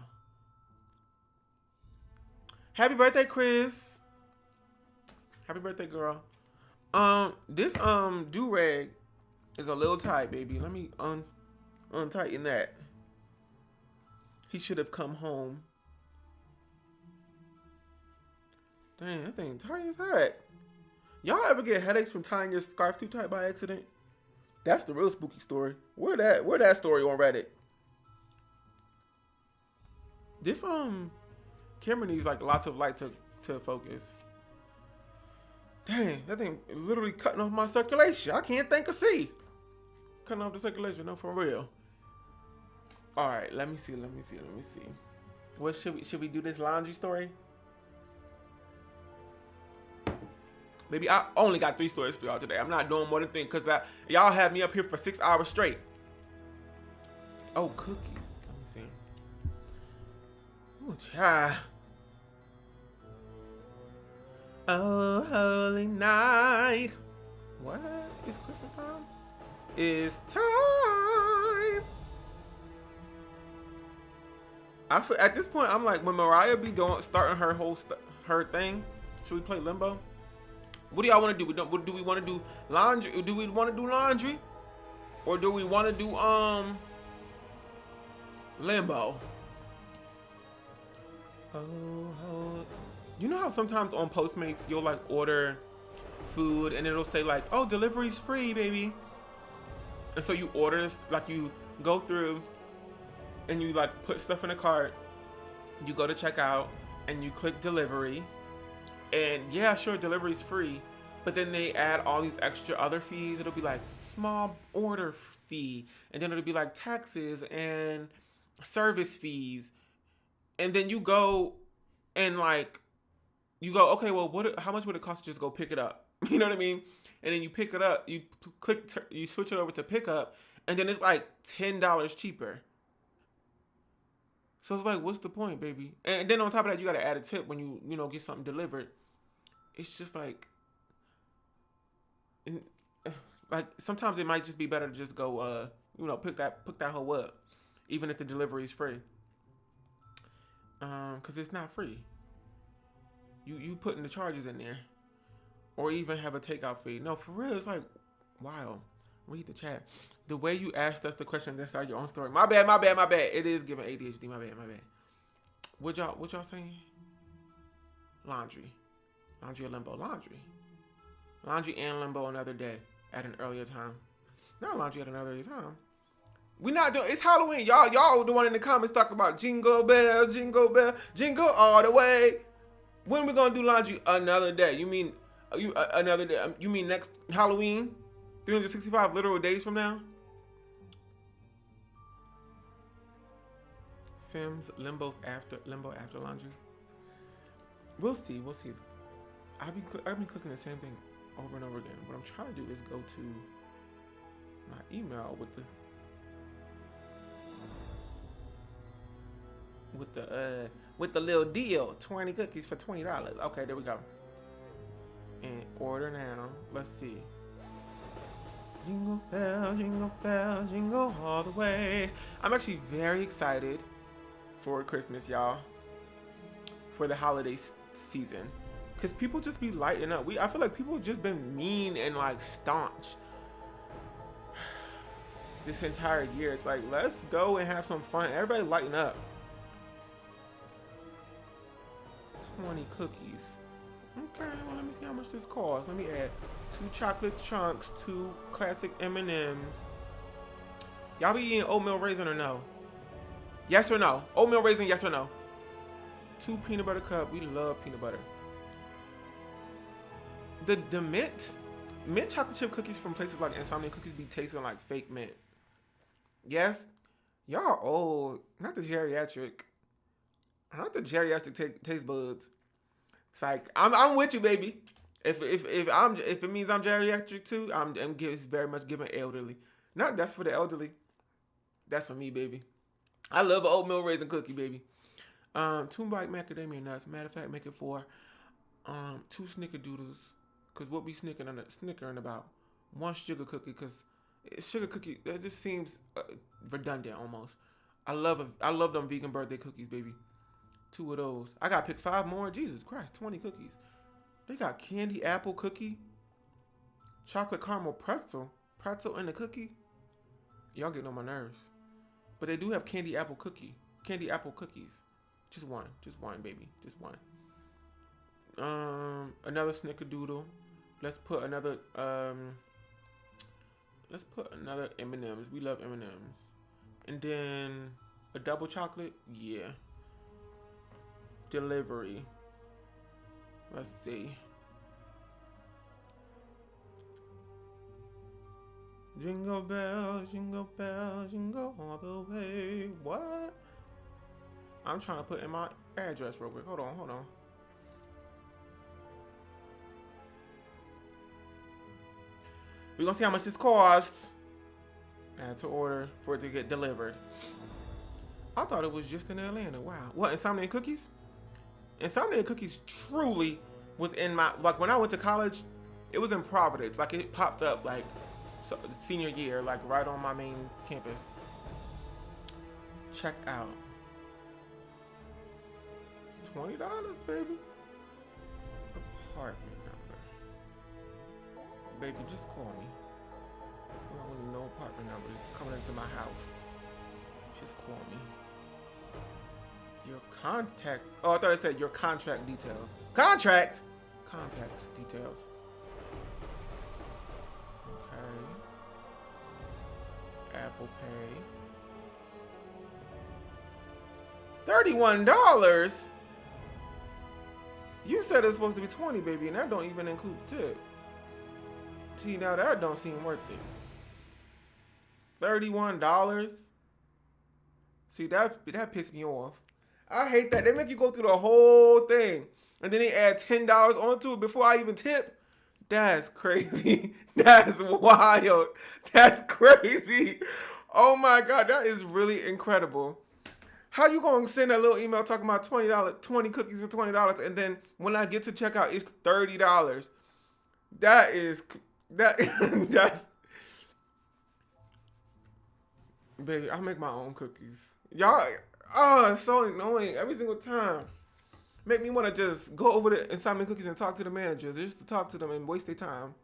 Happy birthday, Chris. Happy birthday, girl. This do-rag is a little tight, baby. Let me Untighten that. He should have come home. Dang, that thing tight as heck. Y'all ever get headaches from tying your scarf too tight by accident? That's the real spooky story. Where that story on Reddit? This camera needs like lots of light to focus. Dang, that thing is literally cutting off my circulation. I can't think or see. Cutting off the circulation, no, for real. All right, let me see. What should we do this laundry story? Baby, I only got 3 stories for y'all today. I'm not doing more than 3 because y'all have me up here for 6 hours straight. Oh, cookies. Let me see. Ooh, child. Oh, holy night. What? It's Christmas time? It's time. At this point, I'm like, when Mariah be starting her whole her thing, should we play Limbo? What do y'all want to do? Do we want to do laundry? Do we want to do laundry, or do we want to do Limbo? Oh, you know how sometimes on Postmates you'll like order food and it'll say like, oh, delivery's free, baby. And so you order, like you go through and you like put stuff in a cart, you go to checkout and you click delivery, and yeah, sure, delivery's free, but then they add all these extra other fees. It'll be like small order fee, and then it'll be like taxes and service fees, and then you go and like okay, well, how much would it cost to just go pick it up? You know what I mean? And then you pick it up, you switch it over to pickup, and then it's like $10 cheaper. So it's like, what's the point, baby? And then on top of that, you gotta add a tip when you get something delivered. It's just like sometimes it might just be better to just go, pick that hoe up, even if the delivery is free. Cause it's not free. You putting the charges in there, or even have a takeout fee. No, for real, it's like, wow. Read the chat. The way you asked us the question, then start your own story. My bad. It is giving ADHD. My bad. What y'all saying? Laundry or Limbo? Laundry and Limbo another day at an earlier time. Not laundry at an earlier time. We not doing. It's Halloween, y'all. Y'all the one in the comments talking about jingle bells, jingle all the way. When we gonna do laundry another day? You mean another day? You mean next Halloween? 365 literal days from now? Sims, Limbo after laundry. We'll see. I've been clicking the same thing over and over again. What I'm trying to do is go to my email with the little deal, 20 cookies for $20. Okay, there we go. And order now. Let's see. Jingle bell, jingle all the way. I'm actually very excited for Christmas, y'all. For the holiday season. Because people just be lighting up. I feel like people have just been mean and like staunch this entire year. It's like, let's go and have some fun. Everybody lighten up. 20 cookies. Okay, well, let me see how much this costs. Let me add 2 chocolate chunks, 2 classic M&Ms. Y'all be eating oatmeal raisin or no? Yes or no? Oatmeal raisin, yes or no? 2 peanut butter cup. We love peanut butter. The mint chocolate chip cookies from places like Insomnia Cookies be tasting like fake mint. Yes? Y'all old. Not the geriatric taste buds. It's like, I'm with you, baby. If it means I'm geriatric too, it's very much giving elderly. Not that's for the elderly. That's for me, baby. I love an oatmeal raisin cookie, baby. 2 white macadamia nuts. Matter of fact, make it 4. 2 snickerdoodles. Cause we'll be snickering about 1 sugar cookie. Cause sugar cookie that just seems redundant almost. I love them vegan birthday cookies, baby. 2 of those. I gotta pick 5 more. Jesus Christ, 20 cookies. They got candy apple cookie, chocolate caramel pretzel in the cookie. Y'all getting on my nerves. But they do have candy apple cookies. Just one, baby, just one. Another snickerdoodle. Let's put another M&Ms. We love M&Ms. And then a double chocolate. Yeah. Delivery. Let's see. Jingle bells, jingle bells, jingle all the way. What? I'm trying to put in my address real quick. Hold on. We're gonna see how much this costs. Add to order for it to get delivered. I thought it was just in Atlanta. Wow. What, Insomnia and Cookies? Insomnia and Cookies truly was in my, like when I went to college, it was in Providence. Like it popped up like senior year, like right on my main campus. Check out. $20, baby. Apartment number. Baby, just call me. I don't want no apartment number coming into my house. Just call me. Your contact. Oh, I thought it said your contract details. Contact details. Okay. Apple Pay. $31. You said it's supposed to be 20, baby, and that don't even include the tip. See, now that don't seem worth it. $31. See, that pissed me off. I hate that. They make you go through the whole thing, and then they add $10 onto it before I even tip. That's crazy. That's wild. That's crazy. Oh my God, that is really incredible. How you gonna send a little email talking about $20, 20 cookies for $20, and then when I get to checkout, it's $30? That's baby, I make my own cookies. Y'all, it's so annoying every single time. Make me want to just go over to Insomnia Cookies and talk to the managers, just to talk to them and waste their time.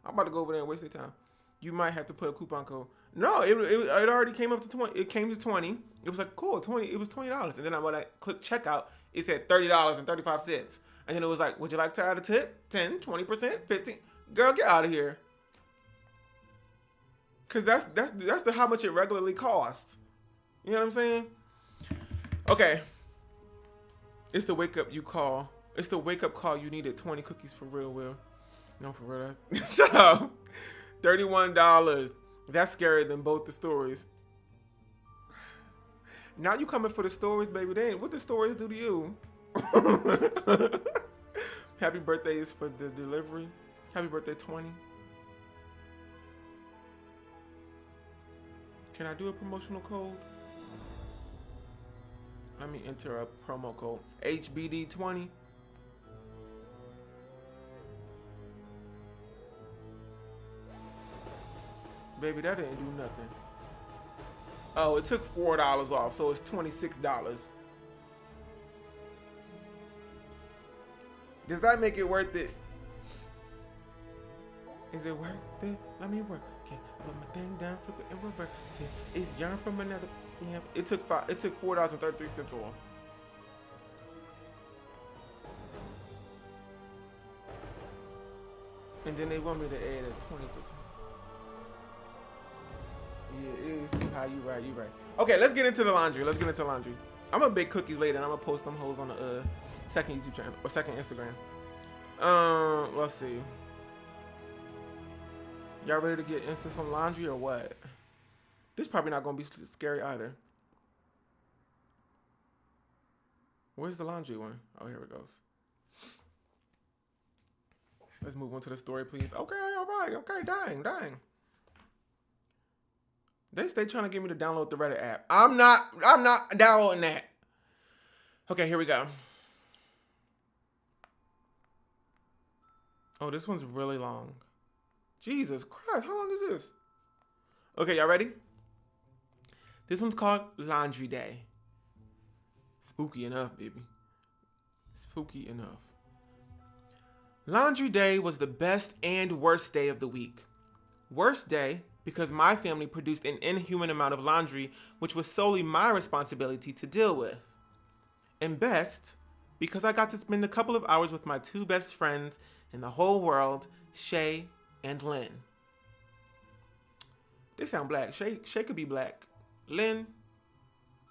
I'm about to go over there and waste their time. You might have to put a coupon code. No, it already came up to 20. It came to 20. It was like, cool, 20. It was $20. And then when I clicked checkout, it said $30.35. And then it was like, would you like to add a tip? 10, 20%, 15. Girl, get out of here. Cause that's how much it regularly costs. You know what I'm saying? Okay. It's the wake up call you needed 20 cookies for real, Will. No, for real. Shut up. $31. That's scarier than both the stories. Now you coming for the stories, baby. They ain't what the stories do to you. Happy birthday is for the delivery. Happy birthday 20. Can I do a promotional code? Let me enter a promo code. HBD20. Baby, that didn't do nothing. Oh, it took $4 off, so it's $26. Does that make it worth it? Is it worth it? Let me work. Okay, put my thing down, flip it and reverse. See, it's yarn from another. Yeah, it took $4.33 off. And then they want me to add a 20%. Yeah, it is too high. You right. Okay, let's get into the laundry. I'm gonna bake cookies later, and I'm gonna post them hoes on the second YouTube channel or second Instagram. Let's see. Y'all ready to get into some laundry or what? This probably not gonna be scary either. Where's the laundry one? Oh, here it goes. Let's move on to the story, please. Okay, all right. Okay, dang. They trying to get me to download the Reddit app. I'm not downloading that. Okay, here we go. Oh, this one's really long. Jesus Christ, how long is this? Okay, y'all ready? This one's called Laundry Day. Spooky enough, baby. Spooky enough. Laundry Day was the best and worst day of the week. Worst day because my family produced an inhuman amount of laundry, which was solely my responsibility to deal with. And best, because I got to spend a couple of hours with my two best friends in the whole world, Shay and Lynn. They sound black. Shay could be black. Lynn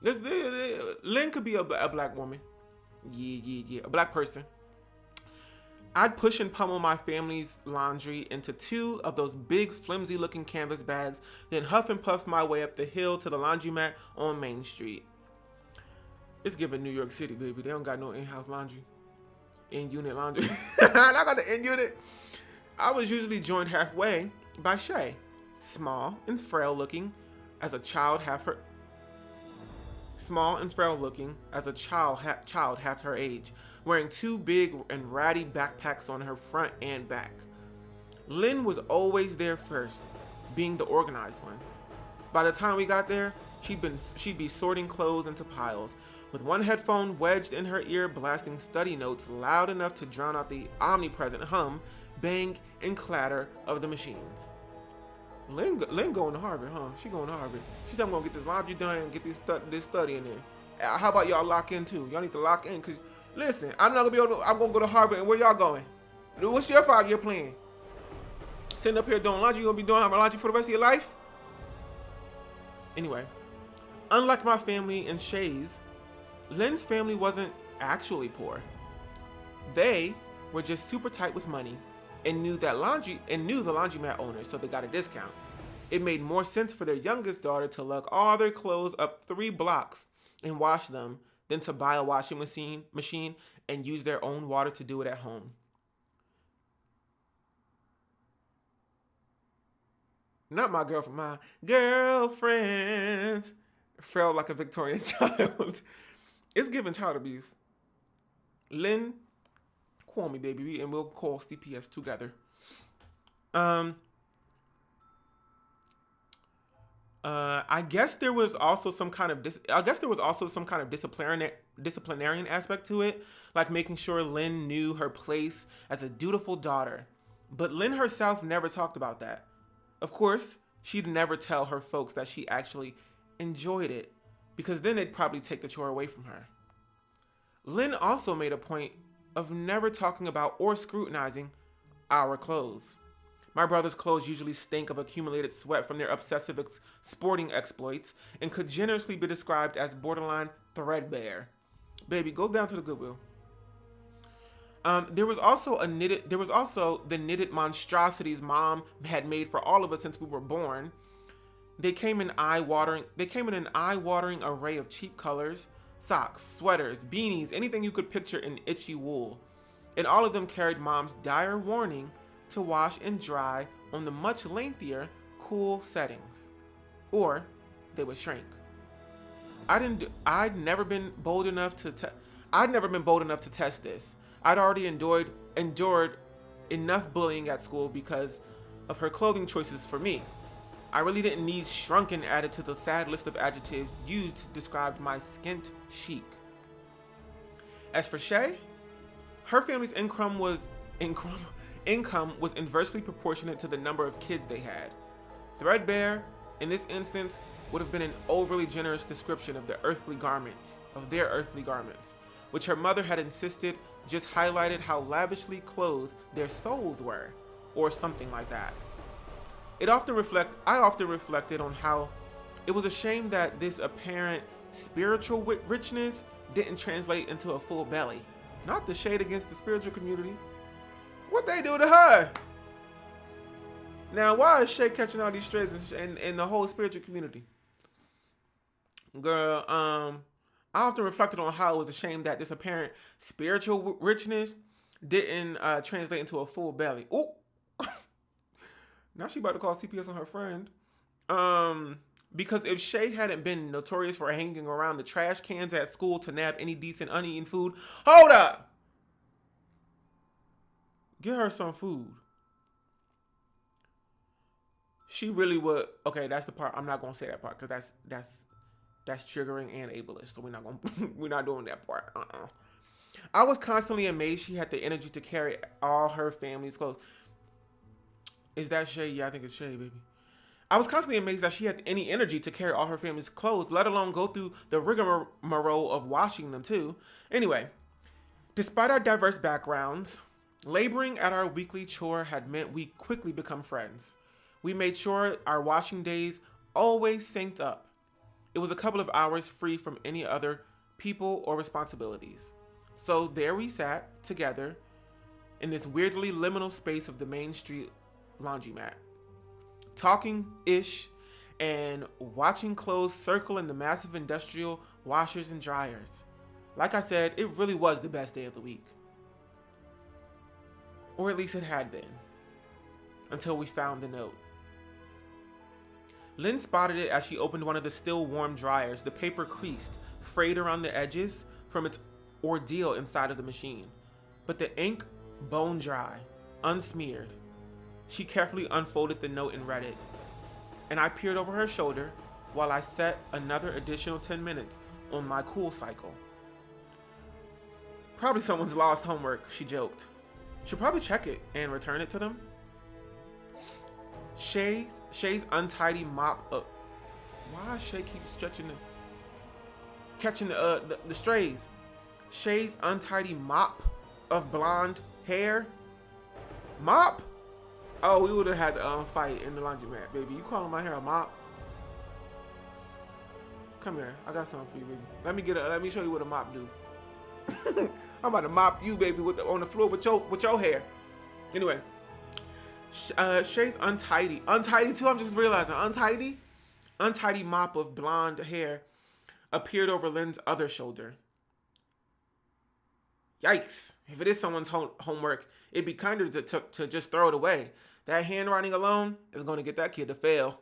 could be a black woman. Yeah. A black person. I'd push and pummel my family's laundry into two of those big flimsy looking canvas bags, then huff and puff my way up the hill to the laundromat on Main Street. It's giving New York City, baby. They don't got no in-house laundry. In-unit laundry. I got the in-unit. I was usually joined halfway by Shay, small and frail looking as a child half her age, wearing two big and ratty backpacks on her front and back. Lynn was always there first, being the organized one. By the time we got there, she'd be sorting clothes into piles, with one headphone wedged in her ear blasting study notes loud enough to drown out the omnipresent hum, bang, and clatter of the machines. Lynn going to Harvard, huh? She going to Harvard. She said, I'm going to get this laundry done and get this study in there. How about y'all lock in too? Y'all need to lock in, because, listen, I'm not going to be able to, I'm going to go to Harvard, and where y'all going? What's your 5-year plan? Sitting up here doing laundry, you going to be doing laundry for the rest of your life? Anyway, unlike my family and Shay's, Lynn's family wasn't actually poor. They were just super tight with money and knew the laundromat owners, so they got a discount. It made more sense for their youngest daughter to lug all their clothes up 3 blocks and wash them than to buy a washing machine and use their own water to do it at home. Not my girlfriend, my girlfriend felt like a Victorian child. It's giving child abuse. Lynn, call me, baby, and we'll call CPS together. I guess there was also some kind of disciplinarian aspect to it, like making sure Lynn knew her place as a dutiful daughter. But Lynn herself never talked about that. Of course, she'd never tell her folks that she actually enjoyed it, because then they'd probably take the chore away from her. Lynn also made a point of never talking about or scrutinizing our clothes. My brother's clothes usually stink of accumulated sweat from their obsessive sporting exploits and could generously be described as borderline threadbare. Baby, go down to the Goodwill. There was also the knitted monstrosities Mom had made for all of us since we were born. They came in an eye-watering array of cheap colors, socks, sweaters, beanies, anything you could picture in itchy wool. And all of them carried Mom's dire warning to wash and dry on the much lengthier, cool settings, or they would shrink. I'd never been bold enough to test this. I'd already endured enough bullying at school because of her clothing choices for me. I really didn't need shrunken added to the sad list of adjectives used to describe my skint chic. As for Shay, her family's income was inversely proportionate to the number of kids they had. Threadbare, in this instance, would have been an overly generous description of their earthly garments, which her mother had insisted just highlighted how lavishly clothed their souls were, or something like that. I often reflected on how it was a shame that this apparent spiritual richness didn't translate into a full belly. Not the shade against the spiritual community. What they do to her? Now, why is Shay catching all these strays in the whole spiritual community? Girl, I often reflected on how it was a shame that this apparent spiritual richness didn't translate into a full belly. Ooh. Now she about to call CPS on her friend. Because if Shay hadn't been notorious for hanging around the trash cans at school to nab any decent uneaten food, hold up! Get her some food. She really would. Okay, that's the part. I'm not gonna say that part because that's triggering and ableist. So we're not doing that part. I was constantly amazed she had the energy to carry all her family's clothes. Is that Shay? Yeah, I think it's Shay, baby. I was constantly amazed that she had any energy to carry all her family's clothes, let alone go through the rigmarole of washing them too. Anyway, despite our diverse backgrounds, laboring at our weekly chore had meant we quickly become friends. We made sure our washing days always synced up. It was a couple of hours free from any other people or responsibilities. So there we sat together in this weirdly liminal space of the Main Street laundromat, talking-ish and watching clothes circle in the massive industrial washers and dryers. Like I said, it really was the best day of the week. Or at least it had been. Until we found the note. Lynn spotted it as she opened one of the still warm dryers. The paper creased, frayed around the edges from its ordeal inside of the machine. But the ink bone dry, unsmeared. She carefully unfolded the note and read it. And I peered over her shoulder while I set another additional 10 minutes on my cool cycle. Probably someone's lost homework, she joked. Should probably check it and return it to them. Shay's untidy mop up. Why Shay keeps catching the strays? Shay's untidy mop of blonde hair. Mop? Oh, we would have had to fight in the laundromat, baby. You calling my hair a mop? Come here, I got something for you, baby. Let me show you what a mop do. I'm about to mop you, baby, on the floor with your hair. Anyway. Shay's untidy too. I'm just realizing untidy mop of blonde hair appeared over Lynn's other shoulder. Yikes! If it is someone's homework, it'd be kinder to just throw it away. That handwriting alone is going to get that kid to fail.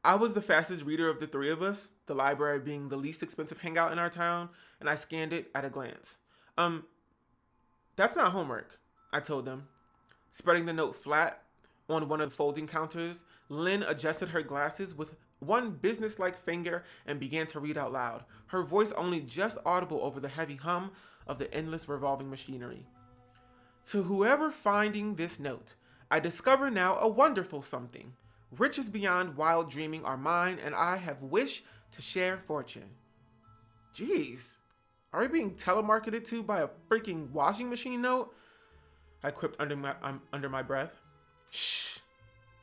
I was the fastest reader of the three of us, the library being the least expensive hangout in our town, and I scanned it at a glance. That's not homework, I told them. Spreading the note flat on one of the folding counters, Lynn adjusted her glasses with one businesslike finger and began to read out loud, her voice only just audible over the heavy hum of the endless revolving machinery. To whoever finding this note, I discover now a wonderful something. Riches beyond wild dreaming are mine, and I have wished to share fortune. Jeez, are we being telemarketed to by a freaking washing machine note? I quipped under my breath. Shh,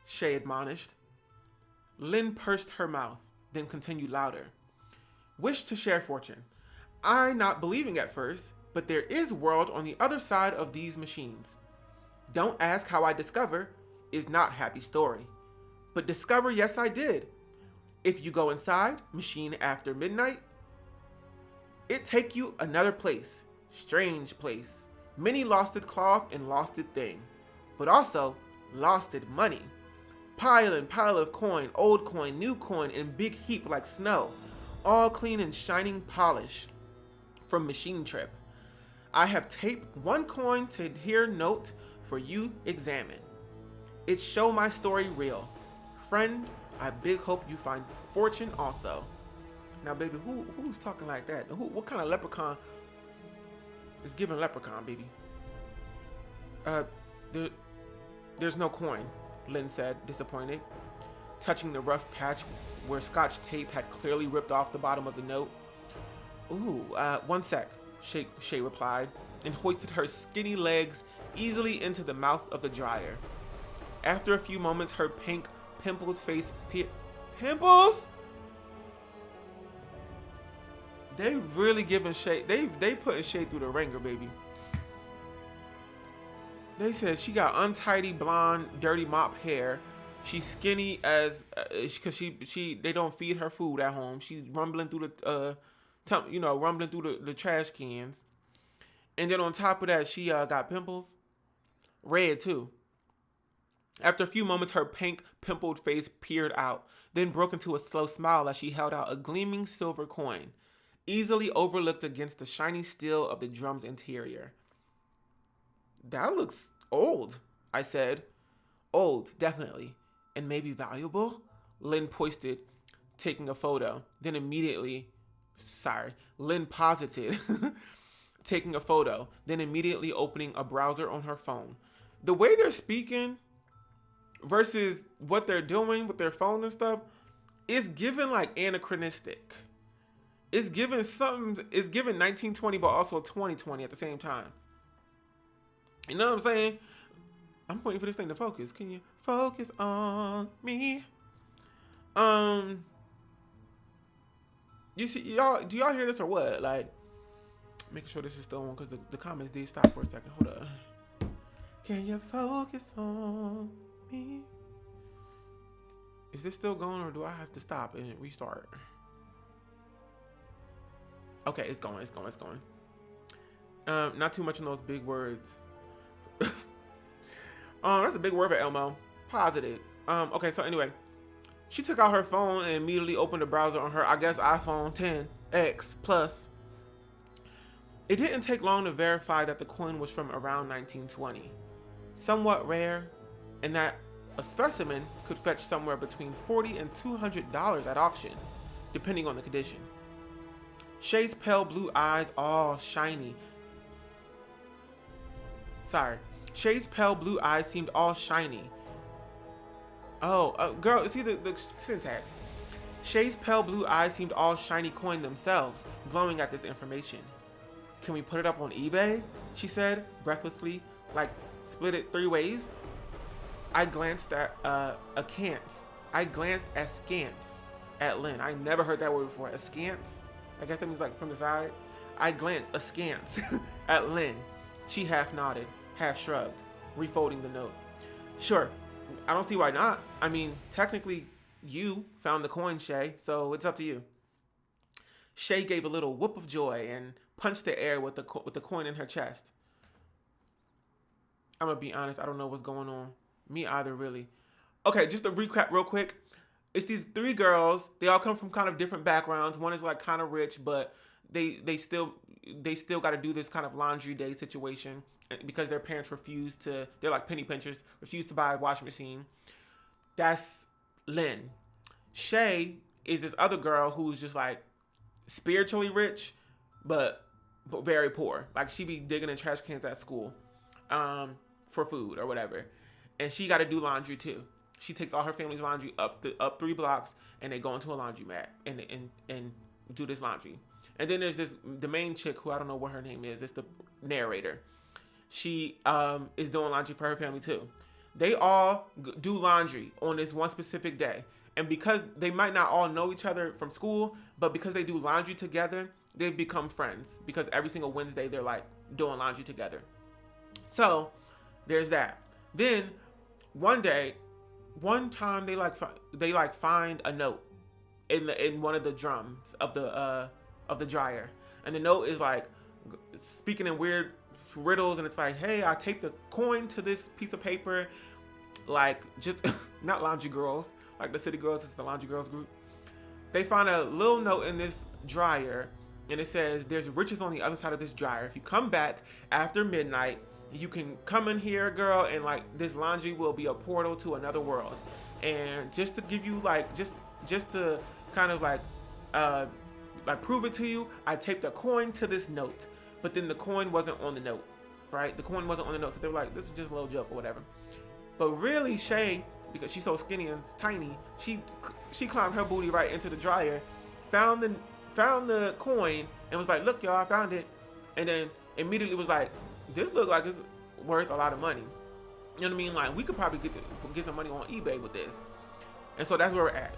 Shay admonished. Lynn pursed her mouth, then continued louder. Wish to share fortune. I not believing at first, but there is world on the other side of these machines. Don't ask how I discover, is not happy story. But discover, yes I did. If you go inside, machine after midnight, it take you another place, strange place. Many losted cloth and losted thing, but also losted money. Pile and pile of coin, old coin, new coin in big heap like snow, all clean and shining polish from machine trip. I have taped one coin to here note for you examine. It show my story real. Friend, I big hope you find fortune also. Now baby, who's talking like that? What kind of leprechaun? It's giving leprechaun, baby. There's no coin, Lynn said, disappointed, touching the rough patch where Scotch tape had clearly ripped off the bottom of the note. Ooh, one sec, Shay replied, and hoisted her skinny legs easily into the mouth of the dryer. After a few moments, her pink, pimpled face pimples? They really giving Shay, they putting Shay through the ringer, baby. They said she got untidy blonde, dirty mop hair. She's skinny as, cause they don't feed her food at home. She's rumbling through the trash cans. And then on top of that, she got pimples, red too. After a few moments, her pink, pimpled face peered out, then broke into a slow smile as she held out a gleaming silver coin, easily overlooked against the shiny steel of the drum's interior. That looks old, I said. Old, definitely. And maybe valuable? Lynn posited, taking a photo. Lynn posited, taking a photo, then immediately opening a browser on her phone. The way they're speaking versus what they're doing with their phone and stuff, it's given like anachronistic. It's given something. It's given 1920, but also 2020 at the same time. You know what I'm saying? I'm waiting for this thing to focus. Can you focus on me? You see, y'all, do y'all hear this or what? Like, making sure this is still on because the comments did stop for a second. Hold up. Can you focus on me? Is this still going or do I have to stop and restart? Okay, it's going. Not too much on those big words. That's a big word for Elmo. Positive. Okay, so anyway, she took out her phone and immediately opened the browser on her, I guess, iPhone 10X Plus. It didn't take long to verify that the coin was from around 1920. Somewhat rare, and that a specimen could fetch somewhere between $40 and $200 at auction, depending on the condition. Shay's pale blue eyes all shiny. Shay's pale blue eyes seemed all shiny. Oh, girl, see the syntax. Shay's pale blue eyes seemed all shiny coin themselves, glowing at this information. Can we put it up on eBay? She said, breathlessly, like split it 3 ways. I glanced askance at Lynn. I never heard that word before. Askance? I guess that means like from the side. I glanced askance at Lynn. She half nodded, half shrugged, refolding the note. Sure, I don't see why not. I mean, technically, you found the coin, Shay, so it's up to you. Shay gave a little whoop of joy and punched the air with the coin in her chest. I'm gonna be honest, I don't know what's going on. Me either, really. Okay, just to recap real quick. It's these 3 girls. They all come from kind of different backgrounds. One is like kind of rich, but they still got to do this kind of laundry day situation because their parents they're like penny pinchers, refuse to buy a washing machine. That's Lynn. Shay is this other girl who's just like spiritually rich, but very poor. Like she be digging in trash cans at school for food or whatever. And she got to do laundry too. She takes all her family's laundry up 3 blocks, and they go into a laundromat and do this laundry. And then there's the main chick who I don't know what her name is. It's the narrator. She is doing laundry for her family too. They all do laundry on this one specific day, and because they might not all know each other from school, but because they do laundry together, they've become friends. Because every single Wednesday they're like doing laundry together. So there's that. Then one time they find a note in one of the drums of the dryer, and the note is like speaking in weird riddles, and it's like, hey, I taped the coin to this piece of paper, like just not laundry girls, like the city girls, it's the laundry girls group. They find a little note in this dryer, and it says, there's riches on the other side of this dryer. If you come back after midnight, you can come in here, girl, and like this laundry will be a portal to another world. And just to give you like just to kind of like prove it to you, I taped a coin to this note, but then the coin wasn't on the note, right? The coin wasn't on the note, so they were like, this is just a little joke or whatever. But really, Shay, because she's so skinny and tiny, she climbed her booty right into the dryer, found the coin, and was like, look, y'all, I found it. And then immediately was like, this look like it's worth a lot of money. You know what I mean? Like, we could probably get some money on eBay with this. And so that's where we're at.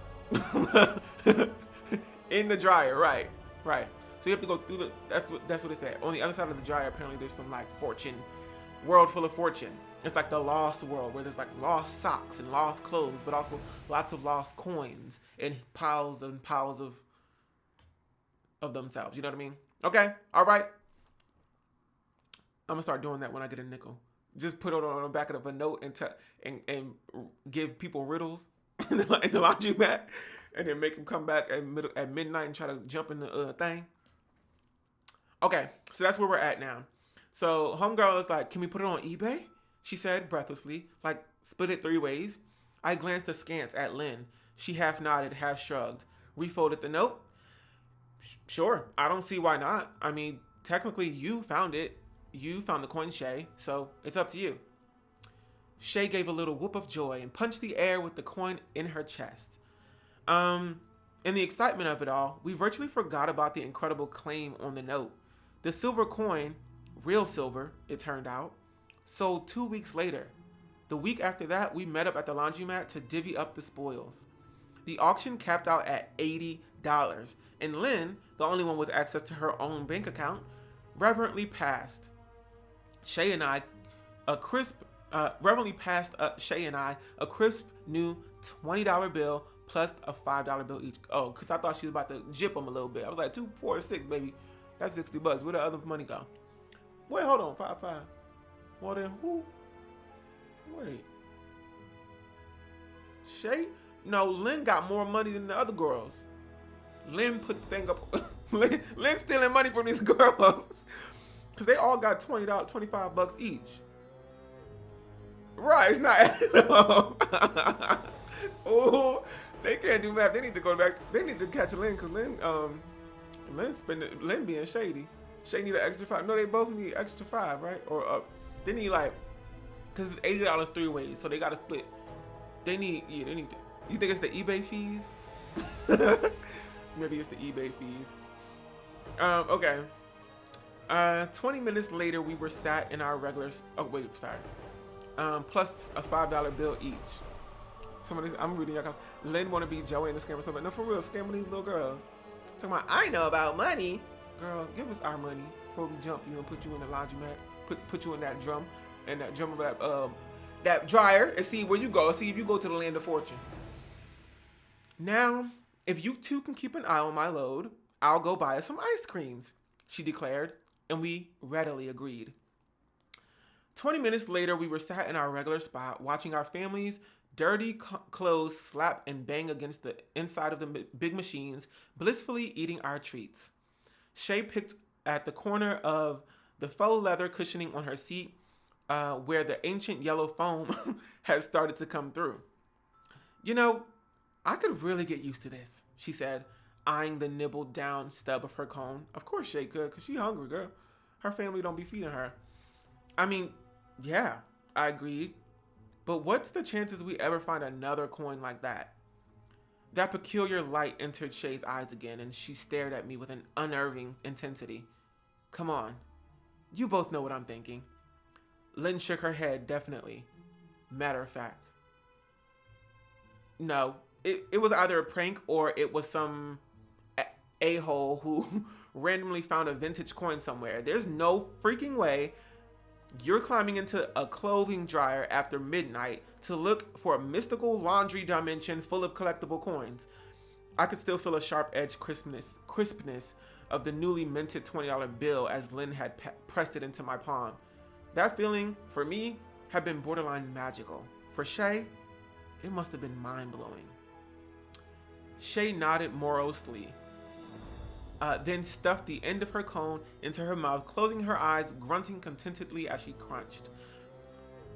In the dryer, right. So you have to go through that's what it said. On the other side of the dryer, apparently there's some like world full of fortune. It's like the lost world where there's like lost socks and lost clothes, but also lots of lost coins and piles and piles of themselves. You know what I mean? Okay, all right. I'm gonna start doing that when I get a nickel. Just put it on the back of a note and give people riddles in the laundromat, and then make them come back at midnight and try to jump in the thing. Okay, so that's where we're at now. So homegirl is like, can we put it on eBay? She said breathlessly, like split it 3 ways. I glanced askance at Lynn. She half nodded, half shrugged, refolded the note. Sure, I don't see why not. I mean, technically you found it. You found the coin, Shay, so it's up to you. Shay gave a little whoop of joy and punched the air with the coin in her chest. In the excitement of it all, we virtually forgot about the incredible claim on the note. The silver coin, real silver, it turned out, sold 2 weeks later. The week after that, we met up at the laundromat to divvy up the spoils. The auction capped out at $80, and Lynn, the only one with access to her own bank account, reverently passed Shay and I a crisp new $20 bill plus a $5 bill each. Oh, because I thought she was about to jip them a little bit. I was like, 2, 4, 6, baby. That's $60. Where the other money go? Wait, hold on. 5, 5. Well, then who? Wait. Shay? No, Lynn got more money than the other girls. Lynn put the thing up. Lynn stealing money from these girls. Because they all got $20, $25 each. Right, it's not adding up. Oh, they can't do math. They need to go back. They need to catch Lynn because Lynn being shady. Shay need an extra 5. No, they both need extra 5, right? Or they need because it's $80 3 ways, so they got to split. They need to. You think it's the eBay fees? Maybe it's the eBay fees. Okay. 20 minutes later, we were sat in our regular. Oh wait, sorry. Plus a $5 bill each. Some of these, I'm reading your comments. Lynn want to be Joey in the scam or something. No, for real, scamming these little girls. Talking about, I know about money. Girl, give us our money before we jump you and put you in the laundromat. Put you in that drum and that drum of that dryer and see where you go. See if you go to the land of fortune. Now, if you two can keep an eye on my load, I'll go buy us some ice creams, she declared, and we readily agreed. 20 minutes later, we were sat in our regular spot, watching our families' dirty clothes slap and bang against the inside of the big machines, blissfully eating our treats. Shay picked at the corner of the faux leather cushioning on her seat, where the ancient yellow foam had started to come through. You know, I could really get used to this, she said, eyeing the nibbled down stub of her cone. Of course Shay could, because she hungry, girl. Her family don't be feeding her. I mean, yeah, I agreed. But what's the chances we ever find another coin like that? That peculiar light entered Shay's eyes again, and she stared at me with an unnerving intensity. Come on. You both know what I'm thinking. Lynn shook her head, definitely. Matter of fact. No, it was either a prank or it was some a-hole who randomly found a vintage coin somewhere. There's no freaking way you're climbing into a clothing dryer after midnight to look for a mystical laundry dimension full of collectible coins. I could still feel a sharp-edged crispness of the newly minted $20 bill as Lynn had pressed it into my palm. That feeling, for me, had been borderline magical. For Shay, it must have been mind-blowing. Shay nodded morosely, then stuffed the end of her cone into her mouth, closing her eyes, grunting contentedly as she crunched.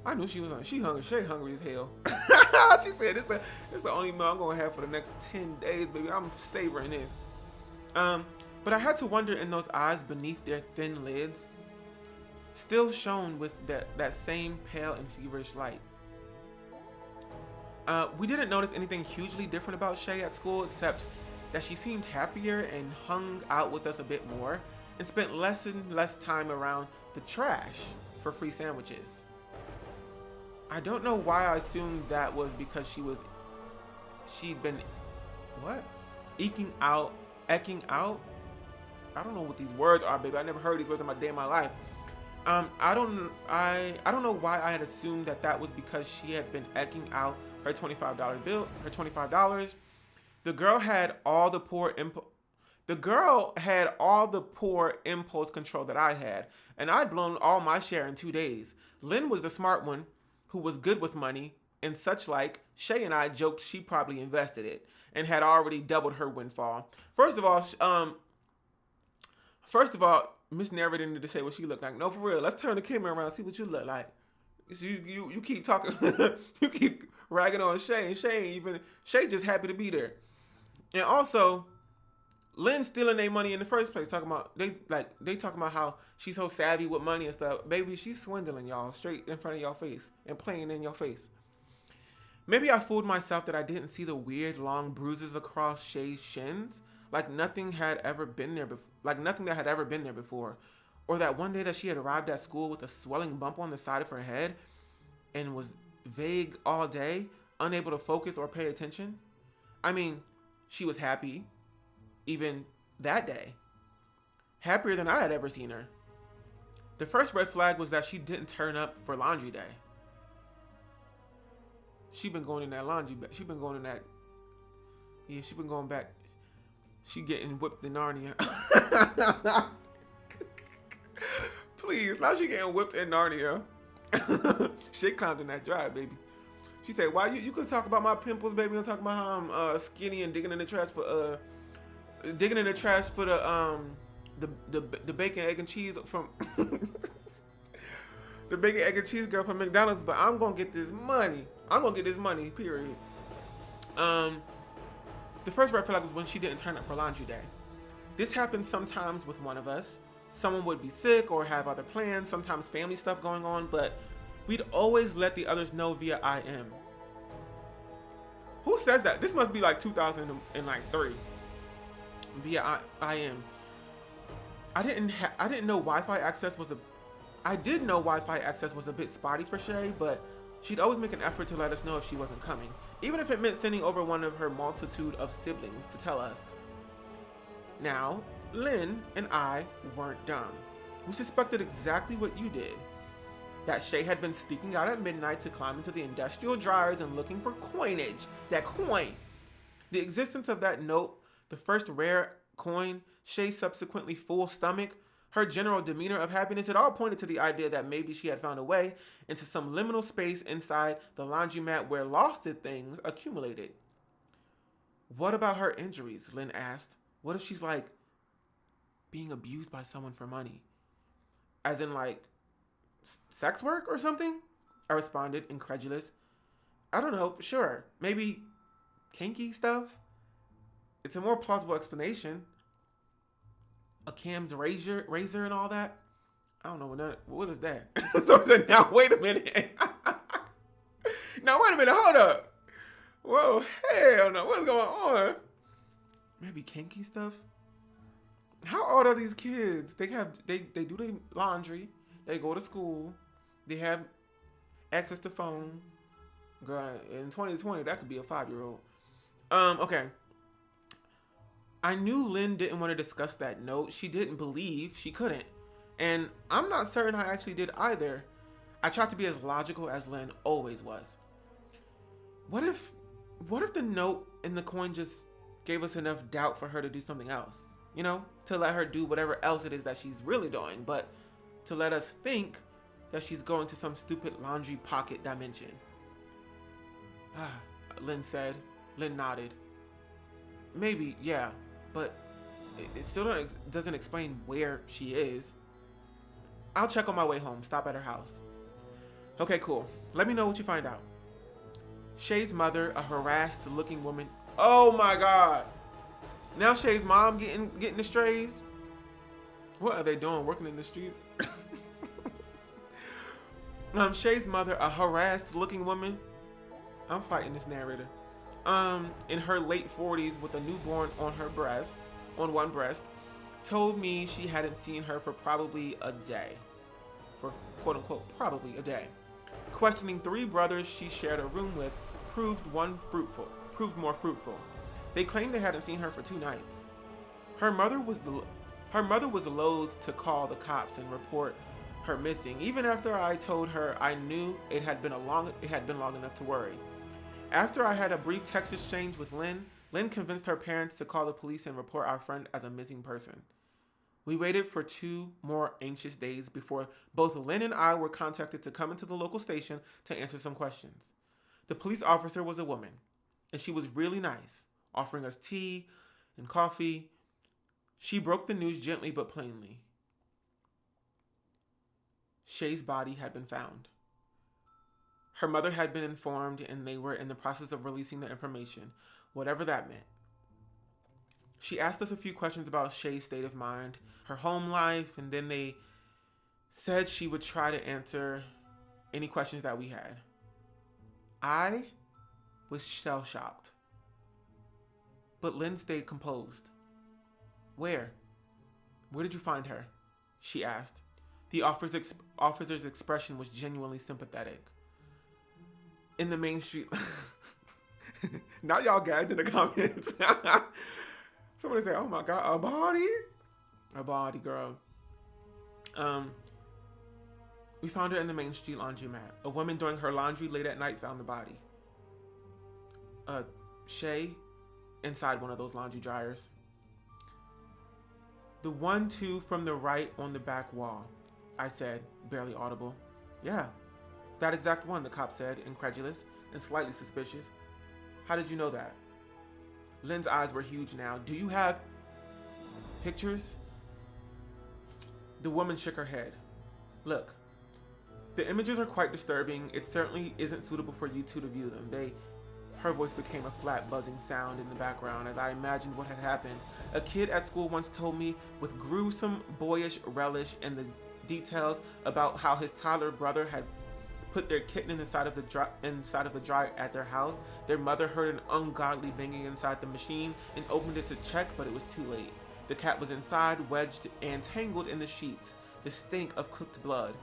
I knew she was hungry. She hungry. Shay hungry as hell. She said, "This the only meal I'm gonna have for the next 10 days, baby. I'm savoring this." But I had to wonder in those eyes beneath their thin lids, still shone with that same pale and feverish light. We didn't notice anything hugely different about Shay at school, except that she seemed happier and hung out with us a bit more and spent less and less time around the trash for free sandwiches. I don't know why I assumed that was because she'd been eking out. I don't know what these words are, baby. I never heard these words in my day in my life. I don't know why I had assumed that was because she had been eking out her $25 bill, her $25. The girl had all the poor impulse control that I had, and I'd blown all my share in 2 days. Lynn was the smart one who was good with money and such like. Shay and I joked she probably invested it and had already doubled her windfall. First of all, Miss Never didn't need to say what she looked like. No, for real. Let's turn the camera around and see what you look like. You keep talking, you keep ragging on Shay, and Shay just happy to be there. And also, Lynn stealing their money in the first place. Talking about they talking about how she's so savvy with money and stuff. Baby, she's swindling y'all straight in front of y'all face and playing in your face. Maybe I fooled myself that I didn't see the weird long bruises across Shay's shins, like nothing had ever been there before, like nothing that had ever been there before, or that one day that she had arrived at school with a swelling bump on the side of her head and was vague all day, unable to focus or pay attention. I mean, she was happy, even that day. Happier than I had ever seen her. The first red flag was that she didn't turn up for laundry day. She been going in that laundry bag. She been going in that. Yeah, she been going back. She getting whipped in Narnia. Please, now she getting whipped in Narnia. She climbed in that drive, baby. She said, "Why you could talk about my pimples, baby, and talk about how I'm skinny and digging in the trash for the bacon, egg, and cheese from the bacon, egg, and cheese girl from McDonald's, but I'm gonna get this money. I'm gonna get this money, period." The first red flag was when she didn't turn up for laundry day. This happens sometimes with one of us. Someone would be sick or have other plans, sometimes family stuff going on, but we'd always let the others know via IM. Who says that? This must be like 2003. Via IM. I didn't know Wi-Fi access was I did know Wi-Fi access was a bit spotty for Shay, but she'd always make an effort to let us know if she wasn't coming, even if it meant sending over one of her multitude of siblings to tell us. Now, Lynn and I weren't dumb. We suspected exactly what you did. That Shay had been sneaking out at midnight to climb into the industrial dryers and looking for coinage. That coin. The existence of that note, the first rare coin, Shay's subsequently full stomach, her general demeanor of happiness, it all pointed to the idea that maybe she had found a way into some liminal space inside the laundromat where losted things accumulated. What about her injuries? Lynn asked. What if she's like being abused by someone for money? As in like sex work or something? I responded, incredulous. I don't know, sure. Maybe kinky stuff? It's a more plausible explanation. A Cam's razor and all that? I don't know what is that? So I said, now wait a minute. Now wait a minute, hold up. Whoa, hell no, what's going on? Maybe kinky stuff? How old are these kids? They do their laundry, they go to school, they have access to phones. Girl, in 2020, that could be a 5-year-old. Okay. I knew Lynn didn't want to discuss that note. She didn't believe she couldn't. And I'm not certain I actually did either. I tried to be as logical as Lynn always was. What if the note and the coin just gave us enough doubt for her to do something else? You know, to let her do whatever else it is that she's really doing, but to let us think that she's going to some stupid laundry pocket dimension. Lynn said. Lynn nodded. Maybe, yeah, but it still doesn't explain where she is. I'll check on my way home, stop at her house. Okay, cool. Let me know what you find out. Shay's mother, a harassed looking woman. Oh my God. Now Shay's mom getting the strays. What are they doing? Working in the streets? Shay's mother, a harassed looking woman. I'm fighting this narrator. In her late 40s with a newborn on one breast, told me she hadn't seen her for probably a day. For quote unquote, probably a day. Questioning 3 brothers she shared a room with proved more fruitful. They claimed they hadn't seen her for 2 nights. Her mother was loath to call the cops and report her missing, even after I told her I knew it had been long enough to worry. After I had a brief text exchange with Lynn convinced her parents to call the police and report our friend as a missing person. We waited for 2 more anxious days before both Lynn and I were contacted to come into the local station to answer some questions. The police officer was a woman, and she was really nice, offering us tea and coffee. She broke the news gently but plainly. Shay's body had been found. Her mother had been informed, and they were in the process of releasing the information, whatever that meant. She asked us a few questions about Shay's state of mind, her home life, and then they said she would try to answer any questions that we had. I was shell-shocked. But Lynn stayed composed. Where? Where did you find her? She asked. The officer's expression was genuinely sympathetic. In the main street. Now y'all gagged in the comments. Somebody say, oh my God, a body? A body, girl. We found her in the main street laundromat. A woman doing her laundry late at night found the body. Shay, inside one of those laundry dryers. The 1-2 from the right on the back wall, I said, barely audible. Yeah, that exact one, the cop said, incredulous and slightly suspicious. How did you know that? Lynn's eyes were huge now. Do you have pictures? The woman shook her head. Look, the images are quite disturbing. It certainly isn't suitable for you two to view them. Her voice became a flat, buzzing sound in the background as I imagined what had happened. A kid at school once told me with gruesome, boyish relish in the details about how his toddler brother had put their kitten inside of the dryer at their house. Their mother heard an ungodly banging inside the machine and opened it to check, but it was too late. The cat was inside, wedged and tangled in the sheets, the stink of cooked blood.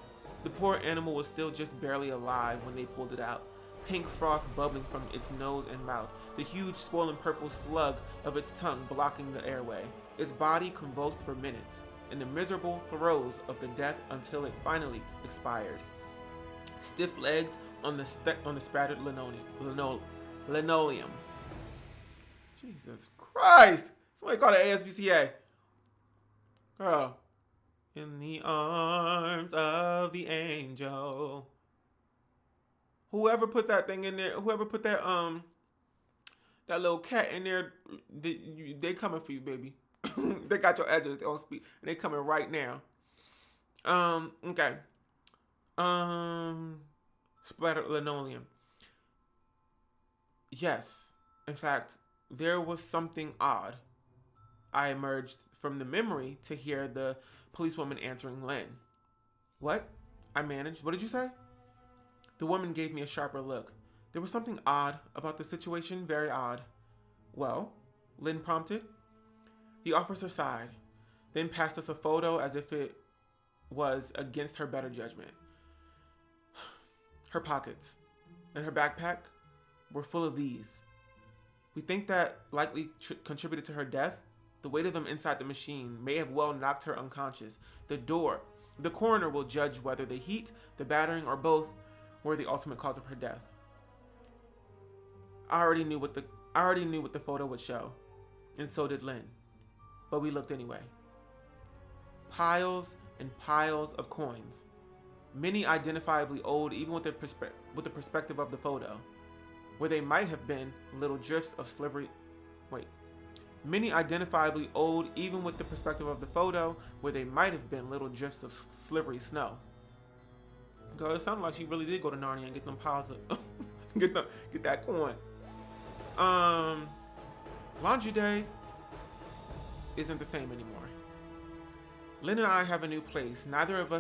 The poor animal was still just barely alive when they pulled it out. Pink froth bubbling from its nose and mouth, the huge swollen purple slug of its tongue blocking the airway. Its body convulsed for minutes, in the miserable throes of the death until it finally expired. Stiff-legged on the spattered linoleum. Jesus Christ! Somebody call the ASPCA. Girl. In the arms of the angel. Whoever put that thing in there, whoever put that little cat in there, they coming for you, baby. They got your address on speed, and they coming right now. Okay. Splattered linoleum. Yes. In fact, there was something odd. I emerged from the memory to hear the policewoman answering Lynn. What? I managed. What did you say? The woman gave me a sharper look. There was something odd about the situation, very odd. Well, Lynn prompted. The officer sighed, then passed us a photo as if it was against her better judgment. Her pockets and her backpack were full of these. We think that likely contributed to her death. The weight of them inside the machine may have well knocked her unconscious. The coroner will judge whether the heat, the battering, or both were the ultimate cause of her death. I already knew what the photo would show, and so did Lynn. But we looked anyway. Piles and piles of coins, many identifiably old even with the perspective of the photo, where they might have been little drifts of slivery. Many identifiably old even with the perspective of the photo, where they might have been little drifts of slivery snow. Girl, it sounded like she really did go to Narnia and get them piles of get that coin. Laundry day isn't the same anymore. Lynn and I have a new place. Neither of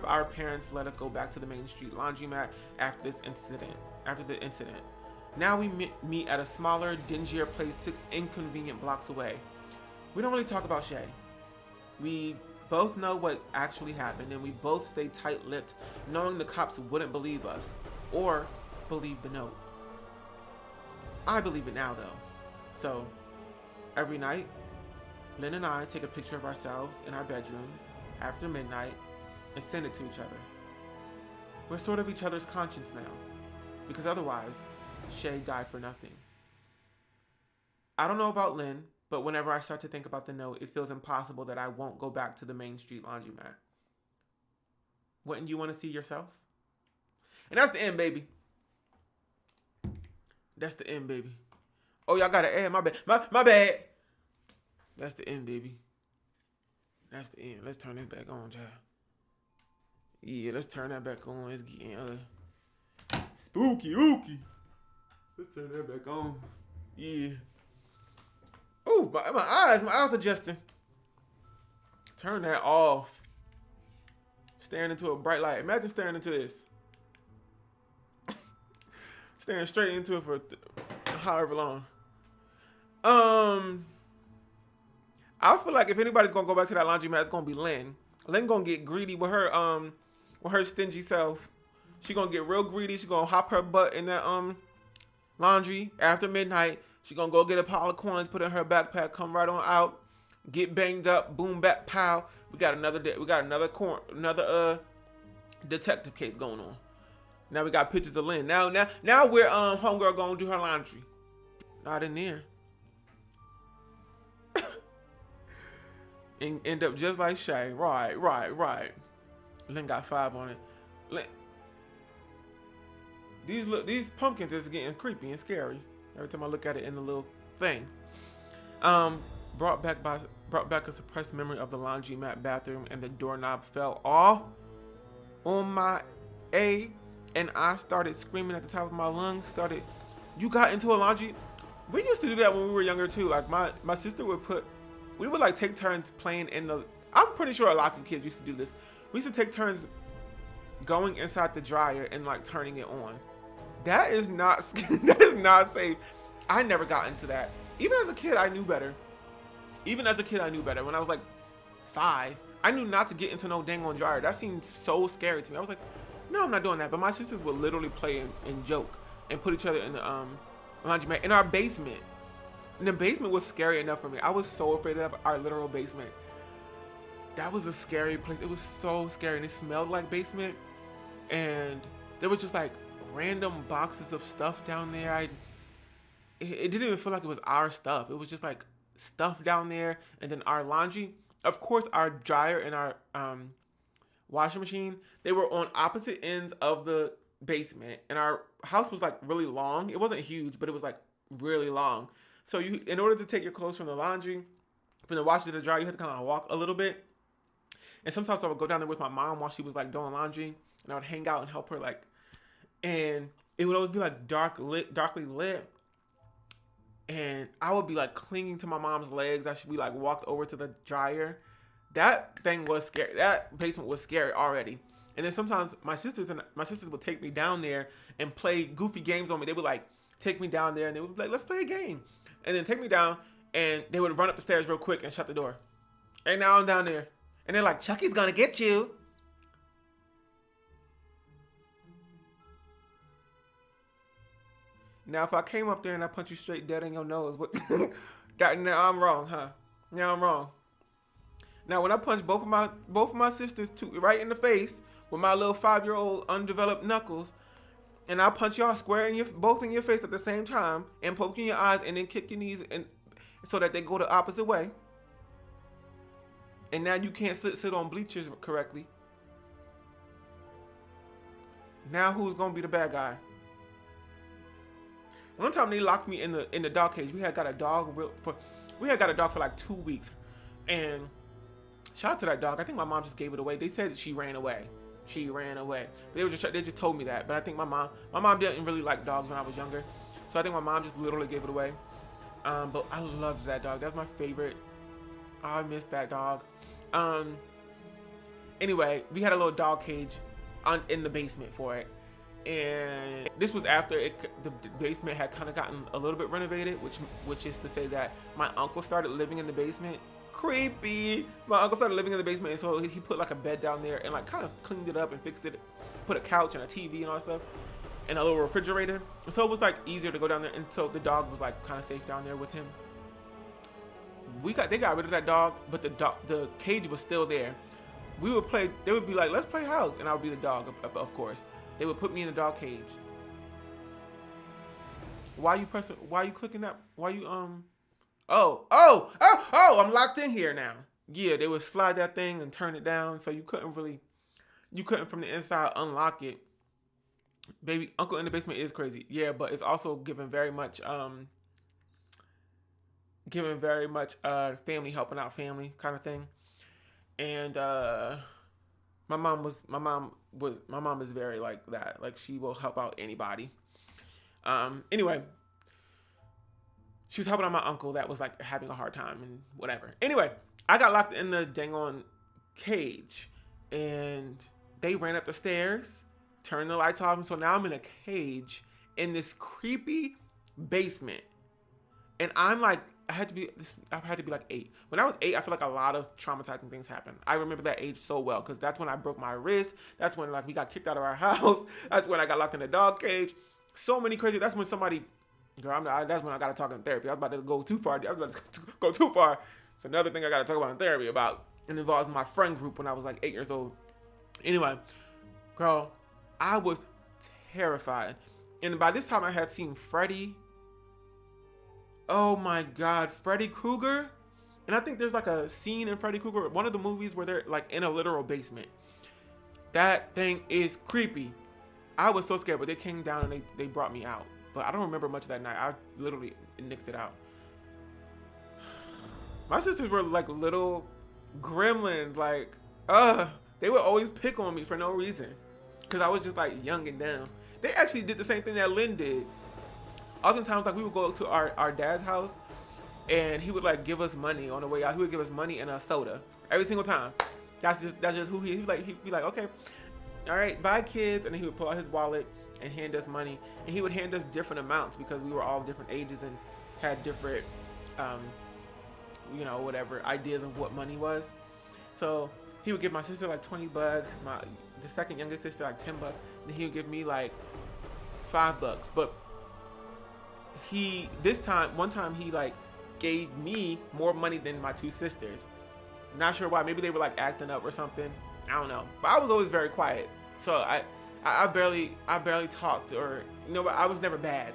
our parents let us go back to the Main Street laundromat after the incident. Now we meet at a smaller, dingier place 6 inconvenient blocks away. We don't really talk about Shay. We both know what actually happened, and we both stay tight-lipped, knowing the cops wouldn't believe us, or believe the note. I believe it now, though. So, every night, Lynn and I take a picture of ourselves in our bedrooms after midnight and send it to each other. We're sort of each other's conscience now, because otherwise, Shay died for nothing. I don't know about Lynn, but whenever I start to think about the note, it feels impossible that I won't go back to the Main Street laundromat. Wouldn't you want to see yourself? And that's the end, baby. That's the end, baby. Oh, y'all got an ad. My bad. My bad. That's the end, baby. That's the end. Let's turn this back on, child. Yeah, let's turn that back on. It's getting spooky ooky. Let's turn that back on. Yeah. Ooh, my eyes adjusting. Turn that off. Staring into a bright light. Imagine staring into this. Staring straight into it for however long. I feel like if anybody's gonna go back to that laundromat, it's gonna be Lynn. Lynn gonna get greedy with her stingy self. She gonna get real greedy. She gonna hop her butt in that laundry after midnight. She gonna go get a pile of coins, put it in her backpack, come right on out, get banged up, boom, back, pow. We got another detective case going on. Now we got pictures of Lynn. Now we're homegirl gonna do her laundry. Not in there. And end up just like Shay. Right. Lynn got 5 on it. Lynn. These pumpkins is getting creepy and scary every time I look at it in the little thing. Brought back a suppressed memory of the laundromat bathroom, and the doorknob fell off on my A, and I started screaming at the top of my lungs. You got into a laundry? We used to do that when we were younger too. Like my sister we would like take turns playing in the. I'm pretty sure lots of kids used to do this. We used to take turns going inside the dryer and like turning it on. That is not safe. I never got into that. Even as a kid, I knew better. When I was like 5, I knew not to get into no dang on dryer. That seemed so scary to me. I was like, no, I'm not doing that. But my sisters would literally play and joke and put each other in the laundromat in our basement. And the basement was scary enough for me. I was so afraid of our literal basement. That was a scary place. It was so scary, and it smelled like basement. And there was just like random boxes of stuff down there. It didn't even feel like it was our stuff. It was just like stuff down there, and then our laundry. Of course, our dryer and our washing machine, they were on opposite ends of the basement, and our house was like really long. It wasn't huge, but it was like really long. So in order to take your clothes from the laundry, from the washer to the dryer, you had to kind of walk a little bit. And sometimes I would go down there with my mom while she was like doing laundry, and I would hang out and help her and it would always be like darkly lit. And I would be like clinging to my mom's legs as we like walked over to the dryer. That thing was scary. That basement was scary already. And then sometimes my sisters would take me down there and play goofy games on me. They would like take me down there and they would be like, let's play a game. And then take me down, and they would run up the stairs real quick and shut the door. And now I'm down there. And they're like, Chucky's gonna get you. Now, if I came up there and I punch you straight dead in your nose, now I'm wrong, huh? Now I'm wrong. Now, when I punch both of my sisters right in the face with my little 5-year-old undeveloped knuckles, and I punch y'all square both in your face at the same time, and poke in your eyes, and then kick your knees, and so that they go the opposite way. And now you can't sit on bleachers correctly. Now who's gonna be the bad guy? One time they locked me in the dog cage. We had got a dog for like 2 weeks, and shout out to that dog. I think my mom just gave it away. They said that she ran away. They just told me that, but I think my mom didn't really like dogs when I was younger, so I think my mom just literally gave it away. But I loved that dog. That's my favorite. Oh, I miss that dog. Anyway, we had a little dog cage in the basement for it, and this was after the basement had kind of gotten a little bit renovated, which is to say that my uncle started living in the basement. Creepy. My uncle started living in the basement, and so he put like a bed down there and like kind of cleaned it up and fixed it, put a couch and a TV and all that stuff, and a little refrigerator. So it was like easier to go down there, and so the dog was like kind of safe down there with him. They got rid of that dog, but the cage was still there. We would play. They would be like, "Let's play house," and I would be the dog, of course. They would put me in the dog cage. Why you clicking that? Why you Oh, I'm locked in here now. Yeah, they would slide that thing and turn it down, so you couldn't from the inside unlock it. Baby, Uncle in the Basement is crazy. Yeah, but it's also given very much family helping out family kind of thing. And my mom is very like that. Like, she will help out anybody. Anyway, she was helping out my uncle that was like having a hard time and whatever. Anyway, I got locked in the dang on cage, and they ran up the stairs, turned the lights off, and so now I'm in a cage in this creepy basement. And I'm like, I had to be like 8. When I was 8, I feel like a lot of traumatizing things happened. I remember that age so well because that's when I broke my wrist. That's when like we got kicked out of our house. That's when I got locked in the dog cage. So many crazy. That's when somebody, girl, that's when I got to talk in therapy. I was about to go too far. It's another thing I got to talk about in therapy about. It involves my friend group when I was like 8 years old. Anyway, girl, I was terrified. And by this time I had seen Freddy. Oh my God, Freddy Krueger. And I think there's like a scene in Freddy Krueger, one of the movies where they're like in a literal basement. That thing is creepy. I was so scared, but they came down and they brought me out. But I don't remember much of that night. I literally nixed it out. My sisters were like little gremlins. Like, they would always pick on me for no reason. Because I was just like young and dumb. They actually did the same thing that Lynn did. Oftentimes, like we would go to our dad's house, and he would like give us money on the way out. He would give us money and a soda every single time. That's just who he'd be like, okay, all right, bye kids, and then he would pull out his wallet and hand us money, and he would hand us different amounts because we were all different ages and had different, whatever ideas of what money was. So he would give my sister like $20, the second youngest sister like $10, then he would give me like $5, but one time he like gave me more money than my 2 sisters. Not sure why. Maybe they were like acting up or something. I don't know. But I was always very quiet. So I barely talked, or but I was never bad.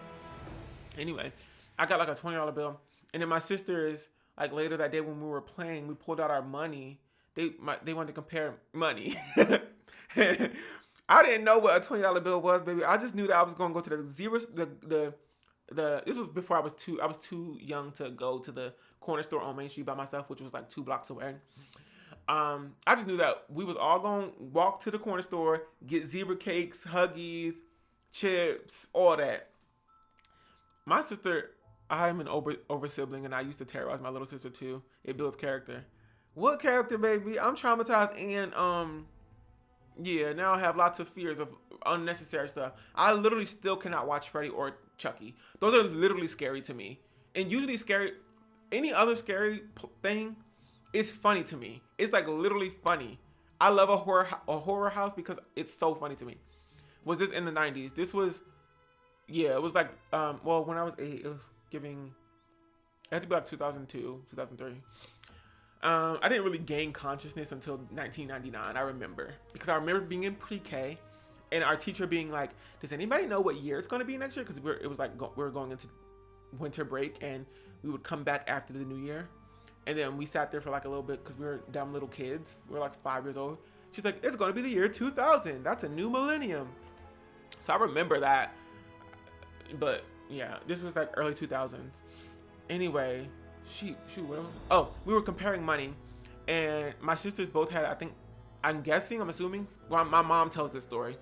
Anyway, I got like a $20 bill. And then my sisters, like later that day when we were playing, we pulled out our money. They wanted to compare money. I didn't know what a $20 bill was, baby. I just knew that I was going to go to the zero, this was before I was too young to go to the corner store on Main Street by myself, which was like 2 blocks away. I just knew that we was all going to walk to the corner store, get zebra cakes, Huggies, chips, all that. My sister, I am an over sibling, and I used to terrorize my little sister too. It builds character. What character, baby? I'm traumatized, and now I have lots of fears of unnecessary stuff. I literally still cannot watch Freddy or Chucky. Those are literally scary to me. And usually scary, any other scary thing is funny to me. It's like literally funny. I love a horror house because it's so funny to me. Was this in the 90s? This was, it was like, when I was 8, it was giving, it had to be like 2002, 2003. I didn't really gain consciousness until 1999, I remember. Because I remember being in pre-K and our teacher being like, does anybody know what year it's going to be next year? Because it was like, we were going into winter break and we would come back after the new year. And then we sat there for like a little bit because we were dumb little kids. We were like 5 years old. She's like, it's going to be the year 2000. That's a new millennium. So I remember that. But yeah, this was like early 2000s. Anyway, we were comparing money. And my sisters both had, I'm assuming, well, my mom tells this story.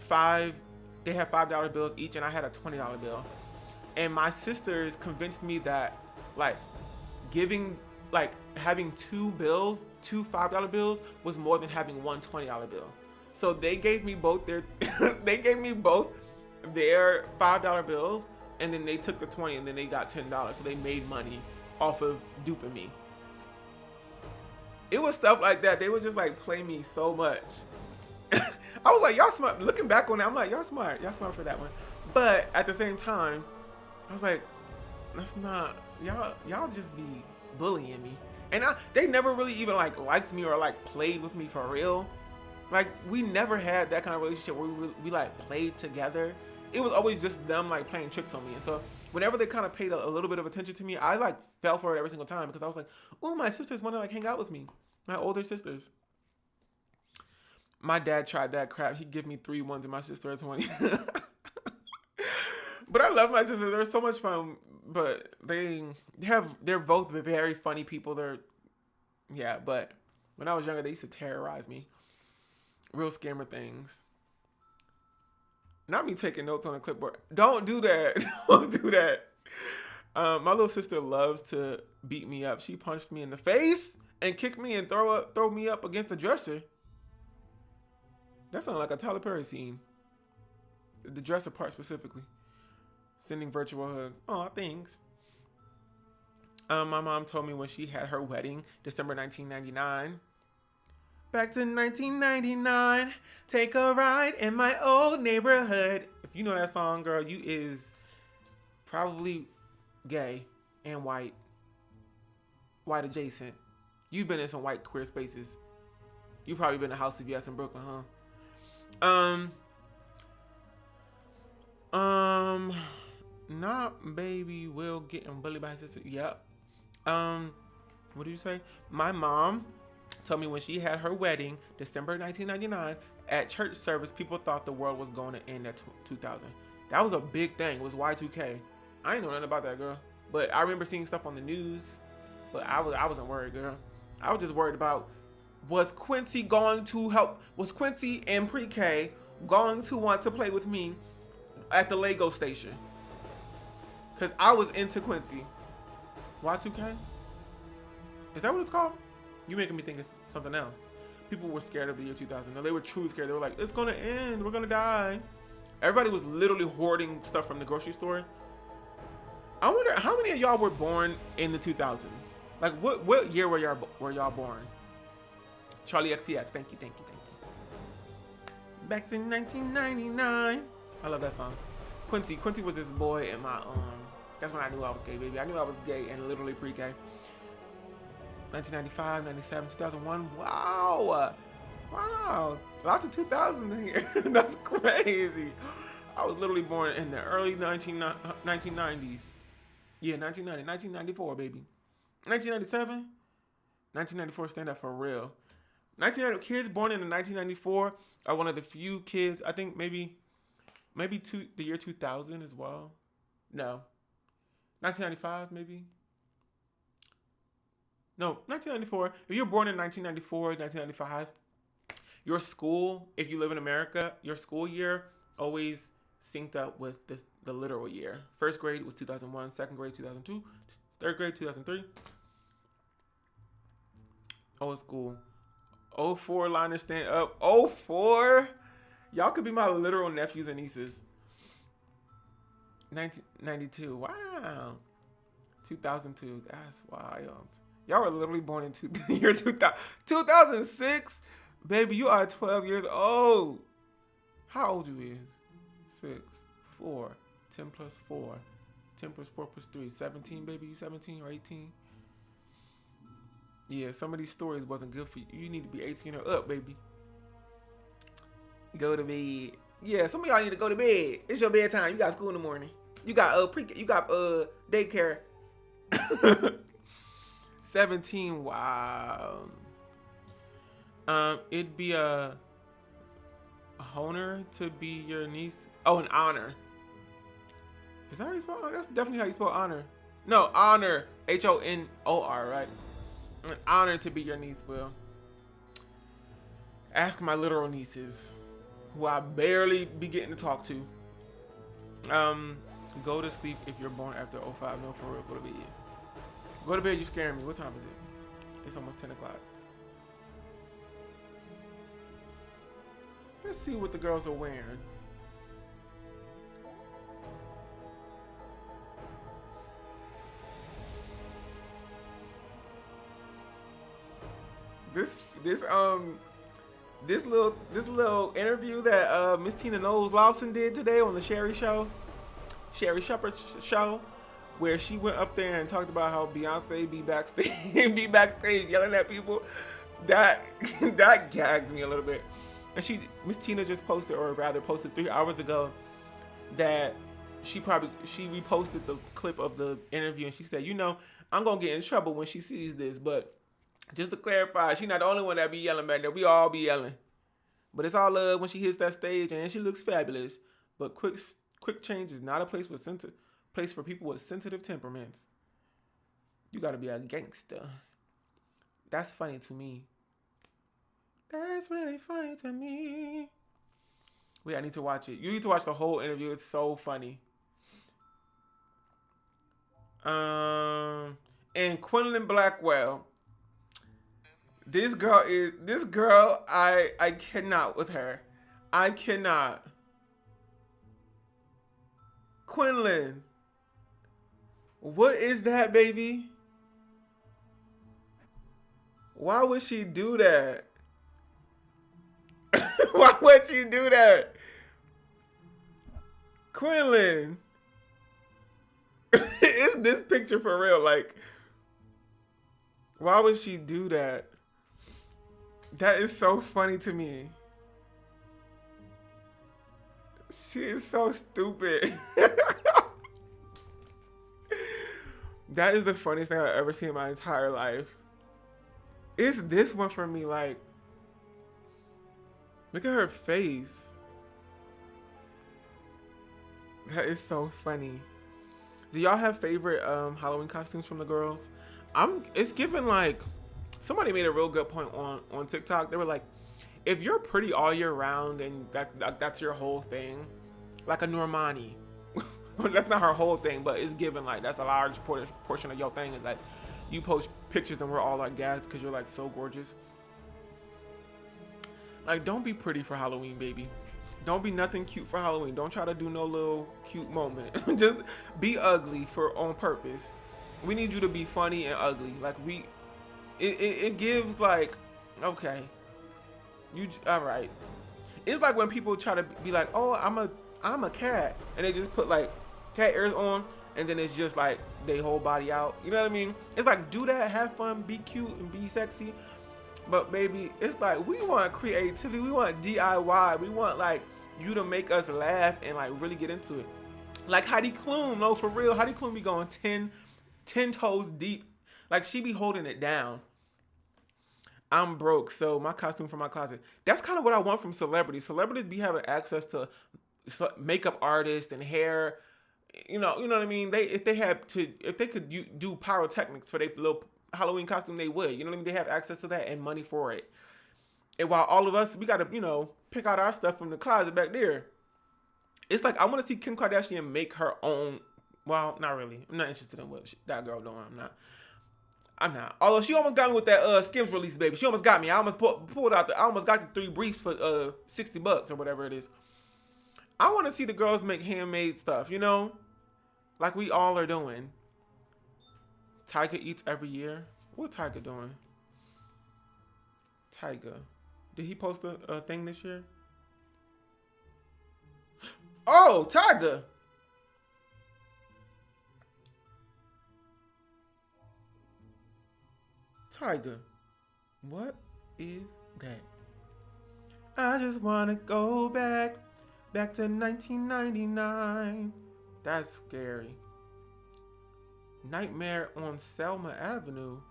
They had $5 bills each, and I had a $20 bill. And my sisters convinced me that, having 2 $5 bills was more than having one $20 bill. So they gave me both their $5 bills, and then they took the 20, and then they got $10. So they made money off of duping me. It was stuff like that. They would just play me so much. I was like, y'all smart. Looking back on it, I'm like, y'all smart. Y'all smart for that one. But at the same time, I was like, that's not, y'all just be bullying me. And they never really even liked me or played with me for real. We never had that kind of relationship where we played together. It was always just them playing tricks on me. And so whenever they kind of paid a little bit of attention to me, I fell for it every single time because I was like, oh, my sisters want to hang out with me. My older sisters. My dad tried that crap. He'd give me 3 ones and my sister a 20. But I love my sisters. They're so much fun. But they're both very funny people. But when I was younger, they used to terrorize me. Real scammer things. Not me taking notes on a clipboard. Don't do that. Don't do that. My little sister loves to beat me up. She punched me in the face and kicked me and throw me up against the dresser. That sounds like a Tyler Perry scene. The dresser part specifically. Sending virtual hugs. Oh, thanks. My mom told me when she had her wedding, December 1999. Back to 1999. Take a ride in my old neighborhood. If you know that song, girl, you is probably gay and white. White adjacent. You've been in some white queer spaces. You've probably been to House of Yes in Brooklyn, huh? Not baby Will getting bullied by his sister. Yep. What did you say? My mom told me when she had her wedding, December 1999, at church service, people thought the world was going to end at 2000. That was a big thing. It was Y2K. I ain't know nothing about that, girl. But I remember seeing stuff on the news. But I wasn't worried, girl. I was just worried about, was Quincy in pre-K going to want to play with me at the Lego station? Because I was into Quincy. Y2K? Is that what it's called? You making me think it's something else. People were scared of the year 2000. No, they were truly scared. They were like, it's going to end. We're going to die. Everybody was literally hoarding stuff from the grocery store. I wonder how many of y'all were born in the 2000s? Like, what year were y'all born? Charlie XCX. Thank you. Back to 1999. I love that song. Quincy was this boy in my that's when I knew I was gay, baby. I knew I was gay and literally pre-K. 1995, 97, 2001. Wow. Lots of 2000s in here. That's crazy. I was literally born in the early 1990s. Yeah, 1994, baby. 1997? 1994, stand up for real. 1990 kids born in 1994 are one of the few kids, I think maybe the year 2000 as well. No. 1995, maybe? No, 1994. If you're born in 1994, 1995, your school, if you live in America, your school year always synced up with the literal year. First grade was 2001, second grade 2002, third grade 2003. Old school. 04 liners stand up. 04? Y'all could be my literal nephews and nieces. 1992. Wow. 2002. That's wild. Y'all were literally born in the year 2000. 2006? Baby, you are 12 years old. How old you is? 6, 4, 10 plus 4. 10 plus 4 plus 3. 17, baby? You 17 or 18? Yeah, some of these stories wasn't good for you. You need to be 18 or up, baby. Go to bed. Yeah, some of y'all need to go to bed. It's your bedtime. You got school in the morning. You got daycare. 17. Wow. It'd be a honor to be your niece. Oh, an honor. Is that how you spell honor? That's definitely how you spell honor. No, honor. HONOR, right? An honor to be your niece, Will. Ask my literal nieces, who I barely be getting to talk to. Go to sleep if you're born after 05. No, for real, go to bed. Go to bed, you scaring me. What time is it? It's almost 10 o'clock. Let's see what the girls are wearing. This little interview that Miss Tina Knowles Lawson did today on the Sherry Shepherd show, where she went up there and talked about how Beyonce be backstage yelling at people. That gagged me a little bit. And Miss Tina just posted 3 hours ago that she reposted the clip of the interview, and she said, I'm gonna get in trouble when she sees this, but just to clarify, she's not the only one that be yelling back there. We all be yelling. But it's all love when she hits that stage, and she looks fabulous. But quick change is not a place for people with sensitive temperaments. You gotta be a gangster. That's funny to me. That's really funny to me. Wait, I need to watch it. You need to watch the whole interview. It's so funny. And Quinlan Blackwell. This girl. I cannot with her. I cannot. Quinlan, what is that, baby? Why would she do that? Why would she do that? Quinlan. Is this picture for real? Like, why would she do that? That is so funny to me. She is so stupid. That is the funniest thing I've ever seen in my entire life. It's this one for me. Like, look at her face. That is so funny. Do y'all have favorite Halloween costumes from the girls? It's given like, somebody made a real good point on TikTok. They were like, if you're pretty all year round and that's your whole thing, like a Normani. That's not her whole thing, but it's given like that's a large portion of your thing is like you post pictures and we're all like gagged because you're like so gorgeous. Like, don't be pretty for Halloween, baby. Don't be nothing cute for Halloween. Don't try to do no little cute moment. Just be ugly on purpose. We need you to be funny and ugly. Like it gives like, okay, all right. It's like when people try to be like, oh, I'm a cat, and they just put like cat ears on, and then it's just like they whole body out. You know what I mean? It's like, do that, have fun, be cute and be sexy. But baby, it's like we want creativity, we want DIY, we want like you to make us laugh and like really get into it. Like Heidi Klum, no, for real. Heidi Klum be going 10 toes deep. Like she be holding it down. I'm broke, so my costume from my closet. That's kind of what I want from celebrities. Celebrities be having access to makeup artists and hair. You know what I mean? If they could do pyrotechnics for their little Halloween costume, they would. You know what I mean? They have access to that and money for it. And while all of us, we gotta, pick out our stuff from the closet back there. It's like I want to see Kim Kardashian make her own. Well, not really. I'm not interested in what that girl doing. I'm not. Although she almost got me with that Skims release, baby. She almost got me. I almost pulled out. I almost got the 3 briefs for $60 or whatever it is. I want to see the girls make handmade stuff. Like we all are doing. Tyga eats every year. What Tyga doing? Tyga. Did he post a thing this year? Oh, Tyga. Tyga. What is that? I just want to go back to 1999. That's scary. Nightmare on Selma Avenue.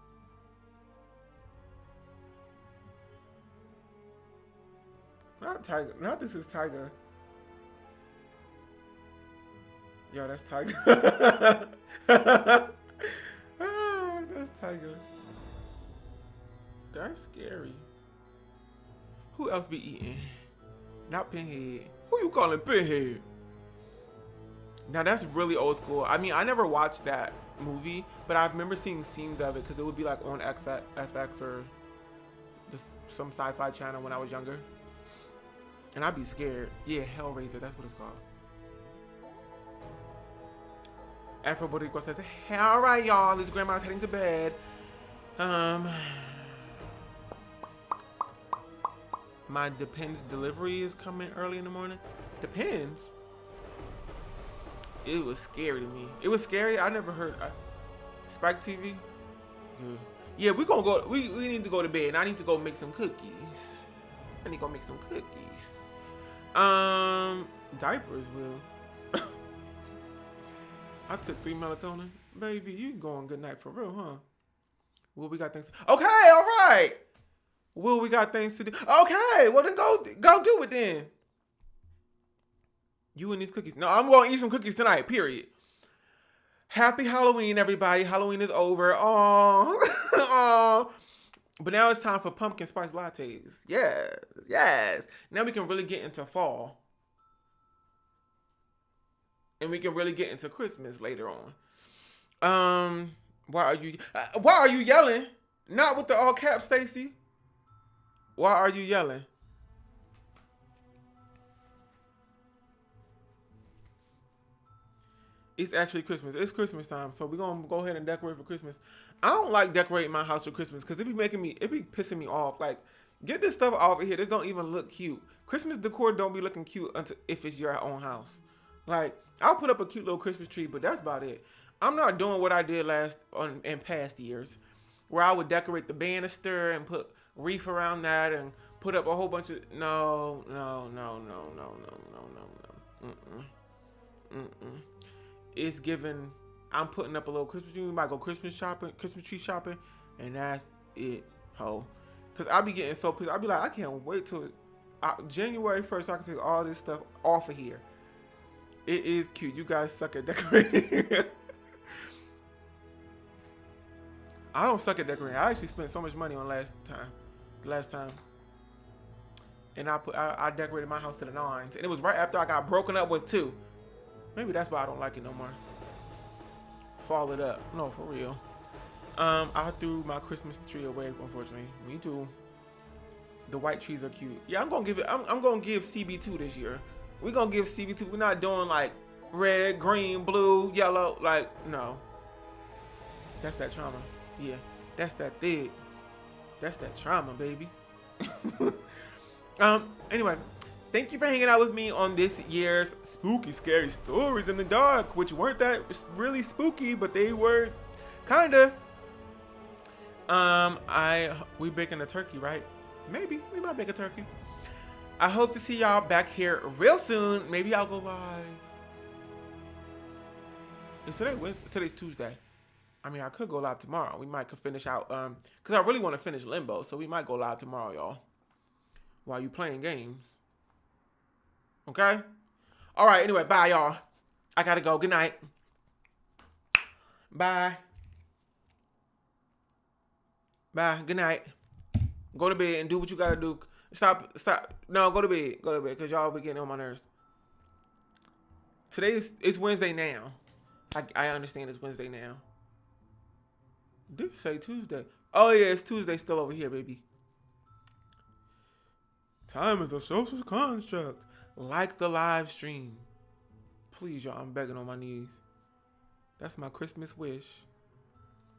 Not Tyga. Not this is Tyga. Yo, that's Tyga. That's Tyga. That's scary. Who else be eating? Not Pinhead. Who you calling Pinhead? Now that's really old school. I mean, I never watched that movie, but I remember seeing scenes of it because it would be like on FX or just some sci-fi channel when I was younger. And I'd be scared. Yeah, Hellraiser, that's what it's called. Afro Boricua says, hey, all right, y'all, this grandma's heading to bed. My Depends delivery is coming early in the morning. Depends? It was scary to me. It was scary. I never heard Spike TV. Yeah, we gonna go. We need to go to bed. And I need to go make some cookies. I need to go make some cookies. Diapers, Will. I took 3 melatonin. Baby, you going good night for real, huh? Will, we got things to... Okay, all right. Will, we got things to do. Okay, well then go do it then. You and these cookies. No, I'm going to eat some cookies tonight, period. Happy Halloween, everybody. Halloween is over. Oh, but now it's time for pumpkin spice lattes. Yes. Now we can really get into fall. And we can really get into Christmas later on. Why are you yelling? Not with the all caps, Stacy. Why are you yelling? It's actually Christmas. It's Christmas time, so we're gonna go ahead and decorate for Christmas. I don't like decorating my house for Christmas because it be pissing me off. Like, get this stuff off of here. This don't even look cute. Christmas decor don't be looking cute until if it's your own house. Like, I'll put up a cute little Christmas tree, but that's about it. I'm not doing what I did in past years, where I would decorate the banister and put wreath around that and put up a whole bunch of no. It's given. I'm putting up a little Christmas tree. We might go Christmas tree shopping, and that's it, ho. Cause I be getting so pissed. I be like, I can't wait till January 1st so I can take all this stuff off of here. It is cute. You guys suck at decorating. I don't suck at decorating. I actually spent so much money on last time. And I decorated my house to the nines. And it was right after I got broken up with too. Maybe that's why I don't like it no more. Fall it up. No, for real. I threw my Christmas tree away, unfortunately. Me too. The white trees are cute. Yeah, I'm gonna give CB2 this year. We're gonna give CB2. We're not doing like red, green, blue, yellow. Like, no. That's that trauma. Yeah, that's that thing. That's that trauma, baby. Anyway, thank you for hanging out with me on this year's spooky, scary stories in the dark, which weren't that really spooky, but they were kinda. We baking a turkey, right? Maybe we might bake a turkey. I hope to see y'all back here real soon. Maybe I'll go live. Is today Wednesday? Today's Tuesday. I mean, I could go live tomorrow. We might could finish out, because I really want to finish Limbo, so we might go live tomorrow, y'all, while you playing games. Okay? All right, anyway, bye, y'all. I gotta go. Good night. Bye. Bye. Good night. Go to bed and do what you gotta do. Stop. No, go to bed. Go to bed, because y'all be getting on my nerves. It's Wednesday now. I understand it's Wednesday now. Did say Tuesday? Oh yeah, it's Tuesday still over here, baby. Time is a social construct. Like the live stream. Please, y'all, I'm begging on my knees. That's my Christmas wish.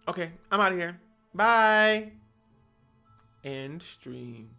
Okay, I'm out of here. Bye. End stream.